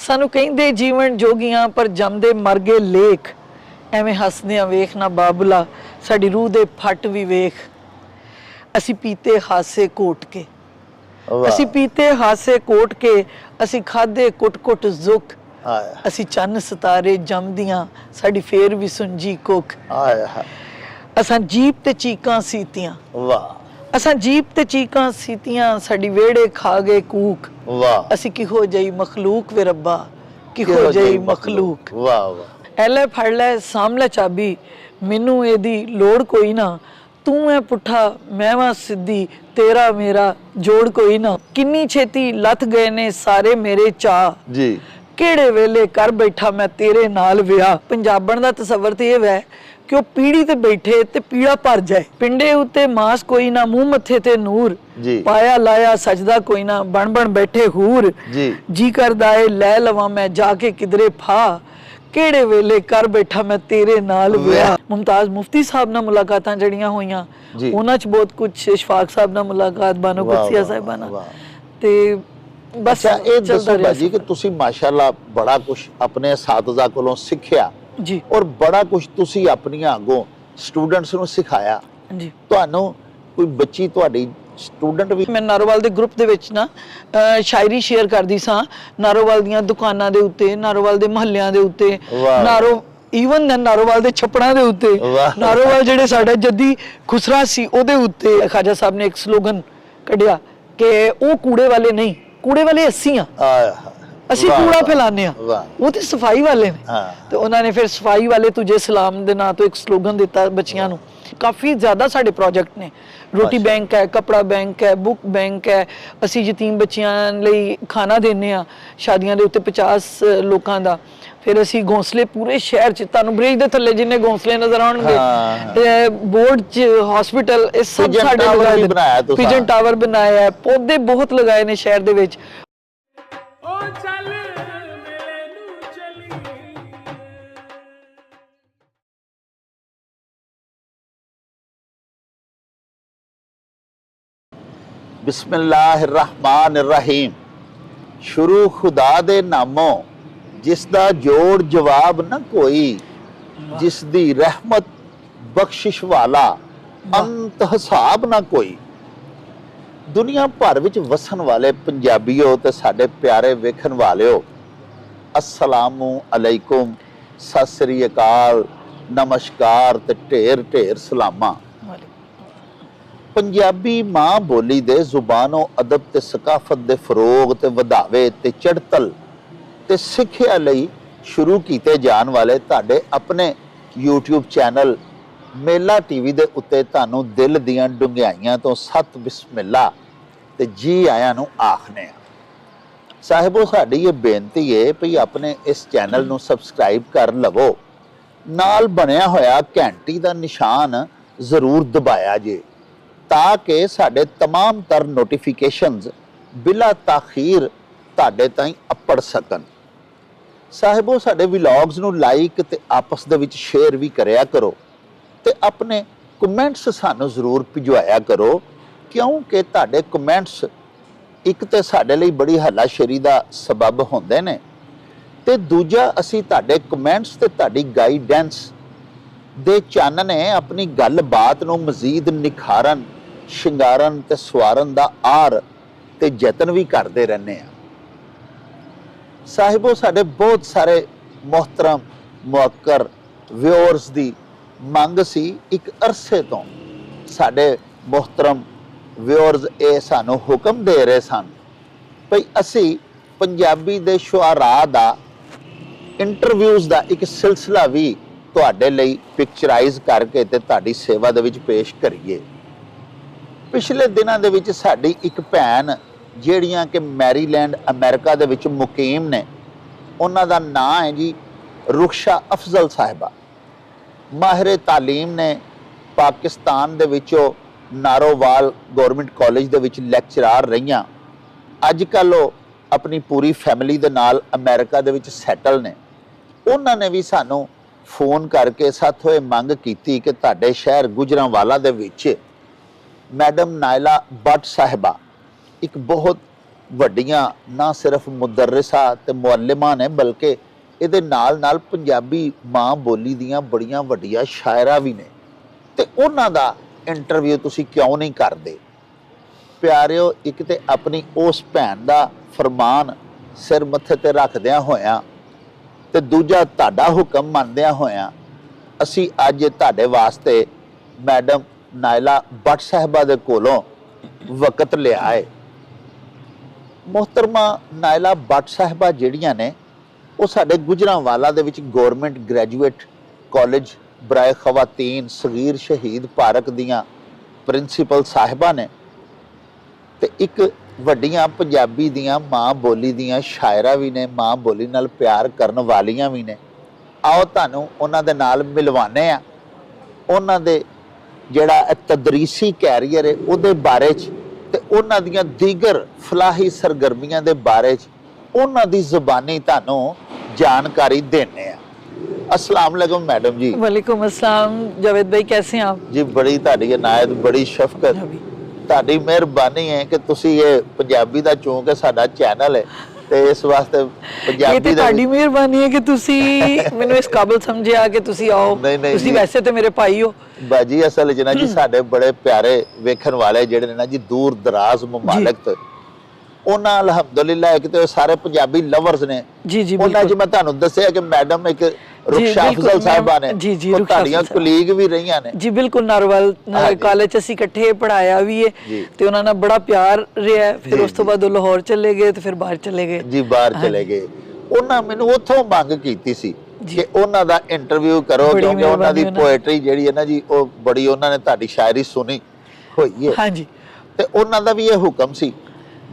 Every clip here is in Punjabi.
सानू कहिंदे जीवन जोगियां पर जमदे मर गए लेख, एवें हसदियां वेख ना बाबुला साडी रूह दे फट भी वेख। असी पीते हासे कोट के, असी पीते हासे कोट के, असी खादे कुट कुट जुख, असी चन्न सितारे जमदियां साडी फेर भी सुंजी कुख। असां जीप ते चीकां सीतियां, असां जीप ते चीकां सीतियां साडी वेड़े खा गए कूक। असी किहो जई मखलूक वे रब्बा, किहो जई मखलूक। एले फड़ लै सामले चाबी, मैनू एदी लोड़ कोई ना, तू है पुठा मैं वां सिद्धी, तेरा मेरा जोड़ कोई ना। किन्नी छेती लथ गए ने सारे मेरे चाह जी, केड़े वेले कर बैठा मैं तेरे नाल विआह। पंजाबण दा तसव्वुर ते इह वै कि वह पीढ़ी ते बैठे ते पीड़ा भर जाए। पिंडे उत्ते मास कोई ना, मुंह मत्थे ते नूर, पाया लाया सजदा कोई ना, बन बन बैठे हूर। जी करदा ए लै लवां मैं जाके किधरे फा, केड़े वेले कर बैठा मैं तेरे नाल विआह। मुमताज मुफ्ती साहब नाल मुलाकातां जड़ियां होईयां, उन्हां च बहुत कुछ, इशफाक साहब नाल मुलाकात, बानो कुदसिया साहिबा नाल, ते बस ये दसो बाजी कि तुसी माशाअल्लाह बड़ा कुछ अपने साथीज़ा कोलों सिੱਖਿਆ जी, और बड़ा कुछ तुसी अपनियां अगों स्टूडेंट्स नूं सिखाया जी। तुहानूं कोई बच्ची तुहाडी स्टूडेंट भी? मैं नारोवाल दे ग्रुप दे विच ना शायरी शेयर करदी सां, नारोवाल दीयां दुकानां दे उत्ते, नारोवाल दे महल्लियां दे उत्ते, नारो ईवन नारोवाल दे छपड़ां दे उत्ते, नारोवाल जेड़े साडा जद्दी खुसरा सी ओदे उत्ते ख्वाजा साहब ने एक स्लोगन कढ़िया कि ओ कूड़े वाले नहीं, कूड़े वाले असी हां, ਅਸੀਂ ਕੂੜਾ ਫੈਲਾਉਂਦੇ ਆ, ਉਹ ਤੇ ਸਫਾਈ ਵਾਲੇ ਨੇ। ਤੇ ਉਹਨਾਂ ਨੇ ਫਿਰ ਸਫਾਈ ਵਾਲੇ ਤੁਝੇ ਸਲਾਮ ਦੇ ਨਾਂ ਤੋਂ ਇੱਕ ਸਲੋਗਨ ਦਿੱਤਾ ਬੱਚਿਆਂ ਨੂੰ। ਕਾਫੀ ਜ਼ਿਆਦਾ ਸਾਡੇ ਪ੍ਰੋਜੈਕਟ ਨੇ, ਰੋਟੀ ਬੈਂਕ ਹੈ, ਕਪੜਾ ਬੈਂਕ ਹੈ, ਬੁੱਕ ਬੈਂਕ ਹੈ, ਅਸੀਂ ਯਤੀਮ ਬੱਚਿਆਂ ਲਈ ਖਾਣਾ ਦਿੰਦੇ ਆ ਸ਼ਾਦੀਆਂ ਦੇ ਉੱਤੇ 50 ਲੋਕਾਂ ਦਾ। ਫਿਰ ਅਸੀਂ ਘੋਂਸਲੇ ਪੂਰੇ ਸ਼ਹਿਰ 'ਚ, ਤੁਹਾਨੂੰ ਬ੍ਰਿਜ ਦੇ ਥੱਲੇ ਜਿੰਨੇ ਘੋਂਸਲੇ ਨਜ਼ਰ ਆਉਣਗੇ, ਬੋਰਡ 'ਚ, ਹਸਪੀਟਲ, ਇਹ ਸਭ ਸਾਡੇ ਲਗਾਏ, ਪਿਜਨ ਟਾਵਰ ਬਣਾਇਆ ਹੈ, ਪੌਦੇ ਬਹੁਤ ਲਗਾਏ ਨੇ ਸ਼ਹਿਰ ਦੇ ਵਿੱਚ। बिस्मिल्लाहिर्रहमानिर्रहीम। शुरू खुदा दे नामों, जिसदा जोड़ जवाब न कोई, जिसदी रहमत बख्शिश वाला अंत हिसाब न कोई। दुनिया भर विच वसन वाले पंजाबियों ते साडे प्यारे वेखन वालिओ, अस्सलामु अलैकुम, सत श्री अकाल, नमस्कार ते ढेर ढेर सलामा। पंजाबी मां बोली दे जुबानो अदब ते सकाफत दे फरोग ते वधावे ते चढ़तल ते सिੱਖਿਆ ਲਈ शुरू कीते जान वाले तुहाडे अपने यूट्यूब चैनल मेला टीवी दे उत्ते तुहानूं दिल दीआं डुंगियाइयां तो सत बिस्मिल्ला ते जी आयां नूं आखने आ। साहिबो साडी ये बेनती है भी अपने इस चैनल नूं सबसक्राइब कर लवो, नाल बनया होया घंटी दा निशान जरूर दबाया जे, ताकि साडे तमाम तर नोटिफिकेशनस बिला ताखीर तुहाडे ताईं अपड़ सकन। साहिबो साडे व्लॉग्स नूं लाइक ते आपस दे विच शेयर भी करया करो ते अपने कमेंट्स सानूं जरूर भिजवाया करो, क्योंकि तुहाडे कमेंट्स एक ते साडे लई बड़ी हलाशेरी दा सबब हुंदे ने, ते दूजा असीं तुहाडे कमेंट्स ते तुहाडी गाइडेंस दे चानने अपनी गलबात नूं मजीद निखारन, शिंगारन ते सवारन दा आर ते यतन भी करते रहने आ। साहिबो साडे बहुत सारे मोहतरम मुअक्कर व्यूअर्स दी मंग सी एक अरसे तो, साडे मोहतरम व्यूअर्स ये सानू हुक्म दे रहे सन भई असी पंजाबी दे शुआरा दा इंटरव्यूज़ दा एक सिलसिला भी तुहाडे लई पिक्चराइज करके ते तुहाडी सेवा दे विच पेश करिए। पिछले दिनों दे विच साडी एक भैन ਜਿਹੜੀਆਂ कि मैरीलैंड अमेरिका दे विच मुकीम ने, उन्हां दा नाम है जी रुखशा अफजल साहिबा। माहिर तालीम ने, पाकिस्तान दे विचों नारोवाल गौरमेंट कॉलेज दे विच लैक्चरार रहीआं। अजकल वो अपनी पूरी फैमिली दे नाल अमेरिका दे विच सैटल ने। उन्हां ने भी सानू फोन करके साथों ये मंग की कि तुहाडे शहर गुजरांवाला दे विच मैडम नायला भट्ट साहिबा एक बहुत ਵੱਡੀਆਂ ਨਾ ਸਿਰਫ ਮੁਦਰਰਿਸਾ ਤੇ ਮੁਅੱਲਿਮਾਂ ਨੇ ਬਲਕਿ ਇਹਦੇ ਨਾਲ ਪੰਜਾਬੀ ਮਾਂ ਬੋਲੀ ਦੀਆਂ ਬੜੀਆਂ ਵੱਡੀਆਂ ਸ਼ਾਇਰਾ ਵੀ ਨੇ ਤੇ ਉਹਨਾਂ ਦਾ ਇੰਟਰਵਿਊ ਤੁਸੀਂ ਕਿਉਂ ਨਹੀਂ ਕਰਦੇ? ਪਿਆਰਿਓ, ਇੱਕ ਤੇ ਆਪਣੀ ਉਸ ਭੈਣ ਦਾ ਫਰਮਾਨ ਸਿਰ ਮੱਥੇ ਤੇ ਰੱਖਦਿਆਂ ਹੋਇਆਂ ਤੇ ਦੂਜਾ ਤੁਹਾਡਾ ਹੁਕਮ ਮੰਨਦਿਆਂ ਹੋਇਆਂ ਅਸੀਂ ਅੱਜ ਤੁਹਾਡੇ ਵਾਸਤੇ ਮੈਡਮ ਨਾਇਲਾ ਬੱਟ ਸਾਹਿਬਾ ਦੇ ਕੋਲੋਂ ਵਕਤ ਲਿਆ ਹੈ। ਮੁਹਤਰਮਾ ਨਾਇਲਾ ਬੱਟ ਸਾਹਿਬਾ ਜਿਹੜੀਆਂ ਨੇ ਉਹ ਸਾਡੇ ਗੁਜਰਾਂਵਾਲਾ ਦੇ ਵਿੱਚ ਗਵਰਨਮੈਂਟ ਗ੍ਰੈਜੂਏਟ ਕਾਲਜ ਬਰਾਏ ਖਵਾਤੀਨ ਸਗੀਰ ਸ਼ਹੀਦ ਪਾਰਕ ਦੀਆਂ ਪ੍ਰਿੰਸੀਪਲ ਸਾਹਿਬਾ ਨੇ ਤੇ ਇੱਕ ਵੱਡੀਆਂ ਪੰਜਾਬੀ ਦੀਆਂ ਮਾਂ ਬੋਲੀ ਦੀਆਂ ਸ਼ਾਇਰਾ ਵੀ ਨੇ, ਮਾਂ ਬੋਲੀ ਨਾਲ ਪਿਆਰ ਕਰਨ ਵਾਲੀਆਂ ਵੀ ਨੇ। ਆਓ ਤੁਹਾਨੂੰ ਉਹਨਾਂ ਦੇ ਨਾਲ ਮਿਲਵਾਨੇ ਆ, ਉਹਨਾਂ ਦੇ ਜਿਹੜਾ ਤਦਰੀਸੀ ਕੈਰੀਅਰ ਹੈ ਉਹਦੇ ਬਾਰੇ 'ਚ ਤੇ ਉਹਨਾਂ ਦੀਆਂ ਦੀਗਰ ਫਲਾਹੀ ਸਰਗਰਮੀਆਂ ਦੇ ਬਾਰੇ 'ਚ ਉਹਨਾਂ ਦੀ ਜ਼ੁਬਾਨੀ ਤੁਹਾਨੂੰ ਜਾਣਕਾਰੀ ਦੇਣੇ ਆ। अस्सलाम वालेकुम मैडम जी। वालेकुम अस्सलाम जावेद भाई, कैसे हैं आप? जी बड़ी ਤੁਹਾਡੀ ਇਨਾयत, ਬੜੀ ਸ਼ਫਕਤ, ਤੁਹਾਡੀ ਮਿਹਰਬਾਨੀ ਹੈ ਕਿ ਤੁਸੀਂ ਇਹ ਪੰਜਾਬੀ ਦਾ ਚੂੰਕਿ ਸਾਡਾ ਚੈਨਲ ਹੈ ਤੇ ਇਸ ਵਾਸਤੇ ਪੰਜਾਬੀ ਦੀ ਤੁਹਾਡੀ ਮਿਹਰਬਾਨੀ ਹੈ ਕਿ ਤੁਸੀਂ ਮੈਨੂੰ ਇਸ ਕਾਬਿਲ ਸਮਝਿਆ ਕਿ ਤੁਸੀਂ ਆਓ। ਤੁਸੀਂ ਵੈਸੇ ਤੇ ਮੇਰੇ ਭਾਈ ਹੋ ਬਾਜੀ। ਅਸਲ ਵਿੱਚ ਨਾ ਜੀ ਸਾਡੇ ਬੜੇ ਪਿਆਰੇ ਵੇਖਣ ਵਾਲੇ ਜਿਹੜੇ ਨੇ ਨਾ ਜੀ ਦੂਰ ਦਰਾਜ਼ ਮੁਮਾਲਕ ਤੋਂ, ਉਹਨਾਂ ਅਲਹਮਦੁਲਿਲਾ ਇੱਕ ਤੇ ਸਾਰੇ ਪੰਜਾਬੀ ਲਵਰਸ ਨੇ। ਜੀ ਜੀ ਉਹਨਾਂ ਜੀ ਮੈਂ ਤੁਹਾਨੂੰ ਦੱਸਿਆ ਕਿ ਮੈਡਮ ਇੱਕ रुखशा अफजल साहिबा ने ਤੁਹਾਡੀਆਂ ਕੁਲੀਗ ਵੀ ਰਹੀਆਂ ਨੇ। ਜੀ ਬਿਲਕੁਲ, ਨਾਰੋਵਾਲ ਕਾਲਜ ਅਸੀਂ ਇਕੱਠੇ ਪੜਾਇਆ ਵੀ ਹੈ ਤੇ ਉਹਨਾਂ ਨਾਲ ਬੜਾ ਪਿਆਰ ਰਿਹਾ। ਫਿਰ ਉਸ ਤੋਂ ਬਾਅਦ ਉਹ ਲਾਹੌਰ ਚਲੇ ਗਏ ਤੇ ਫਿਰ ਬਾਹਰ ਚਲੇ ਗਏ। ਜੀ ਬਾਹਰ ਚਲੇ ਗਏ। ਉਹਨਾਂ ਮੈਨੂੰ ਉੱਥੋਂ ਮੰਗ ਕੀਤੀ ਸੀ ਕਿ ਉਹਨਾਂ ਦਾ ਇੰਟਰਵਿਊ ਕਰੋ ਕਿਉਂਕਿ ਉਹਨਾਂ ਦੀ ਪੋਇਟਰੀ ਜਿਹੜੀ ਹੈ ਨਾ ਜੀ ਉਹ ਬੜੀ, ਉਹਨਾਂ ਨੇ ਤੁਹਾਡੀ ਸ਼ਾਇਰੀ ਸੁਣੀ ਹੋਈ ਹੈ। ਹਾਂਜੀ, ਤੇ ਉਹਨਾਂ ਦਾ ਵੀ ਇਹ ਹੁਕਮ ਸੀ।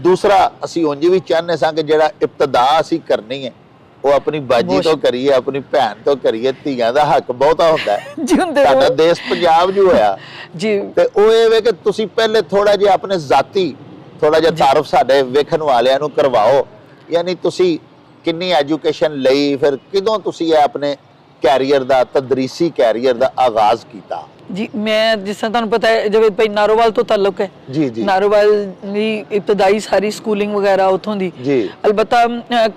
ਦੂਸਰਾ ਅਸੀਂ ਉਂਝ ਵੀ ਚਾਹੁੰਦੇ ਸਾਂ ਕਿ ਜਿਹੜਾ ਇਬਤਦਾ ਅਸੀਂ ਕਰਨੀ ਹੈ ਉਹ ਆਪਣੀ ਬਾਜੀ ਤੋਂ ਕਰੀਏ, ਆਪਣੀ ਭੈਣ ਤੋਂ ਕਰੀਏ। ਧੀਆਂ ਦਾ ਹੱਕ ਬਹੁਤਾ ਹੁੰਦਾ ਹੈ। ਸਾਡਾ ਦੇਸ਼ ਪੰਜਾਬ ਜੋ ਹੋਇਆ ਜੀ, ਤੇ ਉਹ ਇਹ ਵੇ ਕਿ ਤੁਸੀਂ ਪਹਿਲੇ ਥੋੜਾ ਜਿਹਾ ਆਪਣੇ ਜ਼ਾਤੀ ਥੋੜਾ ਜਿਹਾ ਤਾਰਫ ਸਾਡੇ ਵੇਖਣ ਵਾਲਿਆਂ ਨੂੰ ਕਰਵਾਓ। ਯਾਨੀ ਤੁਸੀਂ ਕਿੰਨੀ ਐਜੂਕੇਸ਼ਨ ਲਈ, ਫਿਰ ਕਿਦੋਂ ਤੁਸੀਂ ਇਹ ਆਪਣੇ ਕੈਰੀਅਰ ਦਾ, ਤਦਰੀਸੀ ਕੈਰੀਅਰ ਦਾ ਆਗਾਜ਼ ਕੀਤਾ? जी मैं जिस तरह तुहानू पता है जावेद भाई नारोवाल तो ताल्लुक है। जी जी, नारोवाल दी इब्तदाई सारी स्कूलिंग वगैरह उथों दी। जी, अलबत्ता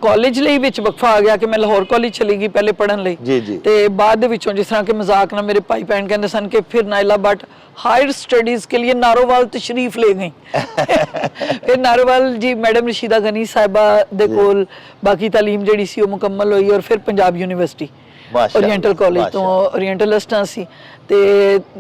कॉलेज ਲਈ ਵਿੱਚ ਵਕਫਾ ਆ ਗਿਆ ਕਿ ਮੈਂ ਲਾਹੌਰ ਕਾਲਜ ਚਲੀ ਗਈ ਪਹਿਲੇ ਪੜਨ ਲਈ। ਜੀ ਜੀ, ਤੇ ਬਾਅਦ ਦੇ ਵਿੱਚੋਂ ਜਿਸ ਤਰ੍ਹਾਂ ਕਿ ਮਜ਼ਾਕ ਨਾਲ ਮੇਰੇ ਭਾਈ ਭੈਣ ਕਹਿੰਦੇ ਸਨ ਕਿ ਫਿਰ ਨਾਇਲਾ ਬੱਟ हायर स्टडीज के लिए नारोवाल तशरीफ ले गई। फिर नारोवाल जी मैडम रशीदा गनी साहिबा दे कोल बाकी तालीम ਜਿਹੜੀ ਸੀ ਉਹ ਮੁਕੰਮਲ ਹੋਈ ਔਰ ਫਿਰ ਪੰਜਾਬ ਯੂਨੀਵਰਸਿਟੀ ओरिएंटल कॉलेज तो ओरिएंटलिस्ट सी ते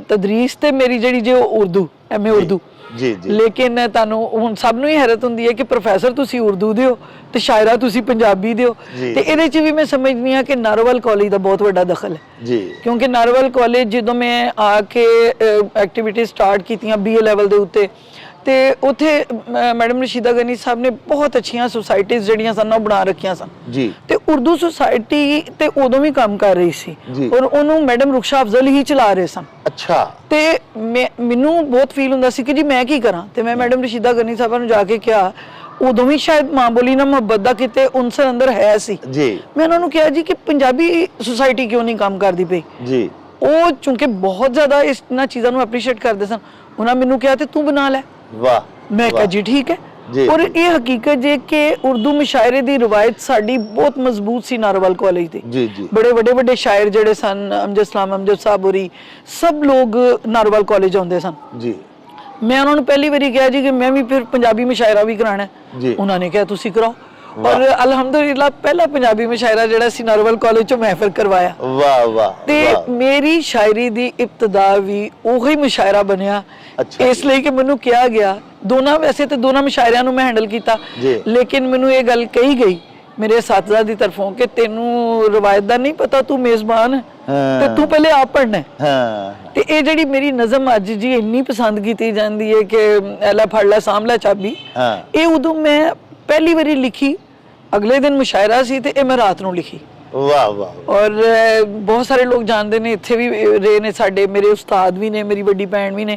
तदरीस ते मेरी जड़ी जो उर्दू एमए उर्दू। जी जी, लेकिन तानू हुण सब नूं ही हैरत हुंदी है कि प्रोफैसर तुसी उर्दू दे हो ते शायरा तुसी पंजाबी दे हो। ते इहदे च भी मैं समझनी हां कि नारोवाल कॉलेज दा बहुत वड्डा दखल है। जी, क्योंकि नारोवाल कॉलेज जदों मैं आके एक्टिविटी स्टार्ट कीतियां बीए लैवल दे उत्ते ਤੇ ਉੱਥੇ ਮੈਡਮ ਰਸ਼ੀਦਾ ਗਨੀ ਸਾਹਿਬ ਨੇ ਬਹੁਤ ਅੱਛੀਆਂ ਸੁਸਾਇਟੀਆਂ ਜਿਹੜੀਆਂ ਸਨ ਉਹ ਬਣਾ ਰੱਖੀਆਂ ਸਨ ਜੀ। ਤੇ ਉਰਦੂ ਸੁਸਾਇਟੀ ਤੇ ਉਦੋਂ ਵੀ ਕੰਮ ਕਰ ਰਹੀ ਸੀ ਔਰ ਉਹਨੂੰ ਮੈਡਮ ਰੁਖਸ਼ਾ ਅਫਜ਼ਲ ਹੀ ਚਲਾ ਰਹੇ ਸਨ। ਅੱਛਾ, ਤੇ ਮੈਨੂੰ ਬਹੁਤ ਫੀਲ ਹੁੰਦਾ ਸੀ ਕਿ ਜੀ ਮੈਂ ਕੀ ਕਰਾਂ। ਤੇ ਮੈਂ ਮੈਡਮ ਰਸ਼ੀਦਾ ਗਨੀ ਸਾਹਿਬਾਂ ਨੂੰ ਜਾ ਕੇ ਕਿਹਾ, ਉਦੋਂ ਵੀ ਸ਼ਾਇਦ ਮਾਂ ਬੋਲੀ ਨਾਲ ਮੁਹੱਬਤ ਦਾ ਕਿਤੇ ਉਨਸਰ ਅੰਦਰ ਹੈ ਸੀ ਜੀ। ਮੈਂ ਉਹਨਾਂ ਨੂੰ ਕਿਹਾ ਜੀ ਕਿ ਪੰਜਾਬੀ ਸੁਸਾਇਟੀ ਕਿਉਂ ਨਹੀਂ ਕੰਮ ਕਰਦੀ ਪਈ ਜੀ। ਉਹ ਚੂੰਕਿ ਬਹੁਤ ਜ਼ਿਆਦਾ ਇਹਨਾਂ ਚੀਜ਼ਾਂ ਨੂੰ ਐਪਰੀਸ਼ੀਏਟ ਕਰਦੇ ਸਨ। ਉਹਨਾਂ ਮੈਨੂੰ ਕਿਹਾ ਤੇ ਤੂੰ ਬਣਾ ਲੈ। वाह, मैं कहा जी ठीक है। और ये हकीकत जे कि उर्दू मुशायरे दी रिवायत साडी बहुत मजबूत सी नारोवाल कॉलेज दी। जी जी, बड़े बड़े बड़े शायर जेड़े सन, अमजद सलाम, अमजद साहब होरी, सब लोग नारोवाल कॉलेज आउंदे सन जी। मैं उन्होंने पहली बारी कहा जी कि मैं भी फिर पंजाबी मुशायरा भी कराना है। उन्होंने कहा तुसी कराओ और अल्हम्दुलिल्लाह पहला पंजाबी मुशायरा जेड़ा सी नारोवाल कॉलेज चों मैं फिर करवाया। वाह वाह, ते मेरी शायरी दी इब्तदा भी ओही मुशायरा बनया। ਇਸ ਲਈ ਕਿ ਮੈਨੂੰ ਕਿਹਾ ਗਿਆ, ਦੋਨਾਂ ਵੈਸੇ ਤੇ ਦੋਨਾਂ ਮੁਸ਼ਾਇਰਿਆਂ ਨੂੰ ਮੈਂ ਹੈਂਡਲ ਕੀਤਾ, ਲੇਕਿਨ ਮੈਨੂੰ ਇਹ ਗੱਲ ਕਹੀ ਗਈ ਮੇਰੇ ਸਾਥੀਆਂ ਦੀ ਤਰਫੋਂ ਕਿ ਤੈਨੂੰ ਰਵਾਇਤ ਦਾ ਨਹੀਂ ਪਤਾ, ਤੂੰ ਮੇਜ਼ਬਾਨ ਤੇ ਤੂੰ ਪਹਿਲੇ ਆਪ ਪੜ੍ਹਨਾ। ਤੇ ਇਹ ਜਿਹੜੀ ਮੇਰੀ ਨਜ਼ਮ ਅੱਜ ਜੀ ਇੰਨੀ ਪਸੰਦ ਕੀਤੀ ਜਾਂਦੀ ਹੈ ਕਿ ਐਲਾ ਫੜ ਲੈ ਸਾਂਭਲਾ ਚਾਬੀ, ਇਹ ਉਦੋਂ ਮੈਂ ਪਹਿਲੀ ਵਾਰੀ ਲਿਖੀ। ਅਗਲੇ ਦਿਨ ਮੁਸ਼ਾਇਰਾ ਸੀ ਤੇ ਇਹ ਮੈਂ ਰਾਤ ਨੂੰ ਲਿਖੀ। वाह वाह। और बहुत सारे लोग जानते हैं, इत्थे भी रहे ने साडे, मेरे उस्ताद भी ने, मेरी बड़ी भैन भी ने,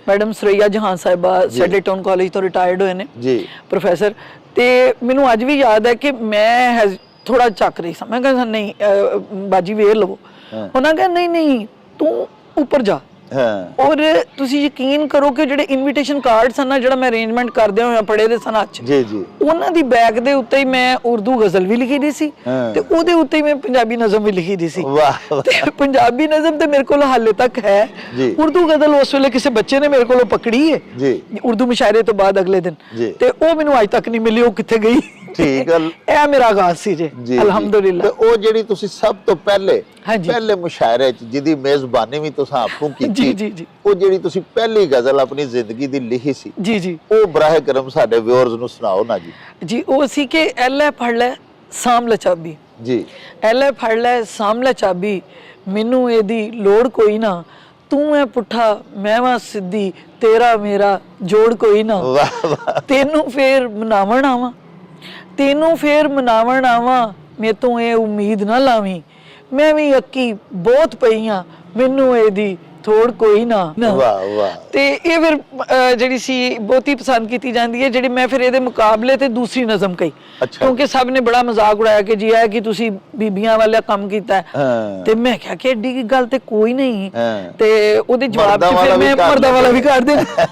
मैडम सरैया जहान साहिबा सैडे टाउन कॉलेज तो रिटायर्ड होए ने जी प्रोफैसर। ते मैनूं अज भी याद है कि मैं थोड़ा चक रही सी। मैं कहा नहीं बाजी वेर लवो। उन्होंने कहा नहीं नहीं तू ऊपर जा, ਹਾਂ ਔਰ ਤੁਸੀਂ ਯਕੀਨ ਕਰੋ ਕਿ ਜਿਹੜੇ ਇਨਵੀਟੇਸ਼ਨ ਕਾਰਡ ਸਨ ਨਾ, ਜਿਹੜਾ ਮੈਂ ਅਰੇਂਜਮੈਂਟ ਕਰਦੇ ਹੋਇਆ ਪੜੇ ਦੇ ਸਨ ਅੱਜ, ਜੀ ਜੀ ਉਹਨਾਂ ਦੀ ਬੈਕ ਦੇ ਉੱਤੇ ਹੀ ਮੈਂ ਉਰਦੂ ਗਜ਼ਲ ਵੀ ਲਿਖੀ ਦੀ ਸੀ ਹਾਂ। ਤੇ ਉਹਦੇ ਉੱਤੇ ਹੀ ਮੈਂ ਪੰਜਾਬੀ ਨਜ਼ਮ ਵੀ ਲਿਖੀ ਦੀ ਸੀ। ਵਾਹ ਤੇ ਪੰਜਾਬੀ ਨਜ਼ਮ ਤੇ ਮੇਰੇ ਕੋਲ ਹਾਲੇ ਤੱਕ ਹੈ। ਜੀ। ਉਰਦੂ ਗਜ਼ਲ ਉਸ ਵੇਲੇ ਕਿਸੇ ਬੱਚੇ ਨੇ ਮੇਰੇ ਕੋਲੋਂ ਪਕੜੀ ਹੈ ਜੀ ਉਰਦੂ ਮੁਸ਼ਾਇਰੇ ਤੋਂ ਬਾਅਦ ਅਗਲੇ ਦਿਨ, ਜੀ। ਤੇ ਉਹ ਮੈਨੂੰ ਅੱਜ ਤੱਕ ਨਹੀਂ ਮਿਲੀ, ਉਹ ਕਿੱਥੇ ਗਈ। ਠੀਕ ਗੱਲ। ਇਹ ਮੇਰਾ ਆਗਾਜ਼ ਸੀ ਜੀ, ਜੀ ਅਲਹਮਦੁਲਿਲਾ। ਤੇ ਉਹ ਜਿਹੜੀ ਤੁਸੀਂ ਸਭ ਤੋਂ ਪਹਿਲੇ ਹਾਂਜੀ। ਪਹਿਲੇ ਮੁਸ਼ਾਇਰੇ ਚ ਜਿਹਦੀ ਮੇਜ਼ਬਾਨੀ ਵੀ ਤੁਸੀਂ ਆਪੂ ਕੀਤੀ, ਜੀ ਜੀ ਜੀ ਉਹ ਜਿਹੜੀ ਤੁਸੀਂ ਪਹਿਲੀ ਗਜ਼ਲ ਆਪਣੀ ਜ਼ਿੰਦਗੀ ਦੀ ਲਿਖੀ ਸੀ, ਜੀ ਜੀ ਉਹ ਬਰਾਹ ਕਰਮ ਸਾਡੇ ਵਿਊਅਰਸ ਨੂੰ ਸੁਣਾਓ ਨਾ ਜੀ। ਜੀ ਉਹ ਸੀ ਕਿ ਐਲੇ ਫੜ ਲੈ ਸਾਂਭ ਲੈ ਚਾਬੀ, ਜੀ ਐਲੇ ਫੜ ਲੈ ਸਾਂਭ ਲੈ ਚਾਬੀ, ਮੈਨੂੰ ਇਹਦੀ ਲੋੜ ਕੋਈ ਨਾ, ਤੂੰ ਐ ਪੁੱਠਾ ਮੈਂ ਵਾਂ ਸਿੱਧੀ, ਤੇਰਾ ਮੇਰਾ ਜੋੜ ਕੋਈ ਨਾ, ਵਾਹ ਵਾਹ ਤੈਨੂੰ ਫੇਰ ਮਨਾਵਣ ਆਵਾਂ, ਤੈਨੂੰ ਫੇਰ ਮਨਾਵਣ ਆਵਾਂ, ਮੇਰੇ ਤੋਂ ਇਹ ਉਮੀਦ ਨਾ ਲਾਵੀਂ, ਮੈਂ ਵੀ ਅੱਕੀ ਬਹੁਤ ਪਈਆਂ, ਮੈਨੂੰ ਇਹਦੀ ਥੋੜ ਕੋਈ ਨਾ। ਵਾਹ ਵਾਹ। ਤੇ ਇਹ ਫਿਰ ਜਿਹੜੀ ਸੀ ਬਹੁਤੀ ਪਸੰਦ ਕੀਤੀ ਜਾਂਦੀ ਹੈ, ਜਿਹੜੀ ਮੈਂ ਫਿਰ ਇਹਦੇ ਮੁਕਾਬਲੇ ਤੇ ਦੂਸਰੀ ਨਜ਼ਮ ਕਹੀ, ਅੱਛਾ। ਕਿਉਂਕਿ ਸਭ ਨੇ ਬੜਾ ਮਜ਼ਾਕ ਉਡਾਇਆ ਕਿ ਜੀ ਇਹ ਕਿ ਤੁਸੀਂ ਬੀਬੀਆਂ ਵਾਲਾ ਕੰਮ ਕੀਤਾ ਹੈ। ਹਾਂ। ਤੇ ਮੈਂ ਕਿਹਾ ਕਿ ਐਡੀ ਕੀ ਗੱਲ ਤੇ ਕੋਈ ਨਹੀਂ। ਹਾਂ। ਤੇ ਉਹਦੇ ਜਵਾਬ 'ਚ ਫਿਰ ਮੈਂ ਮਰਦਾਂ ਵਾਲਾ ਵੀ ਕਰ ਦੇਣਾ।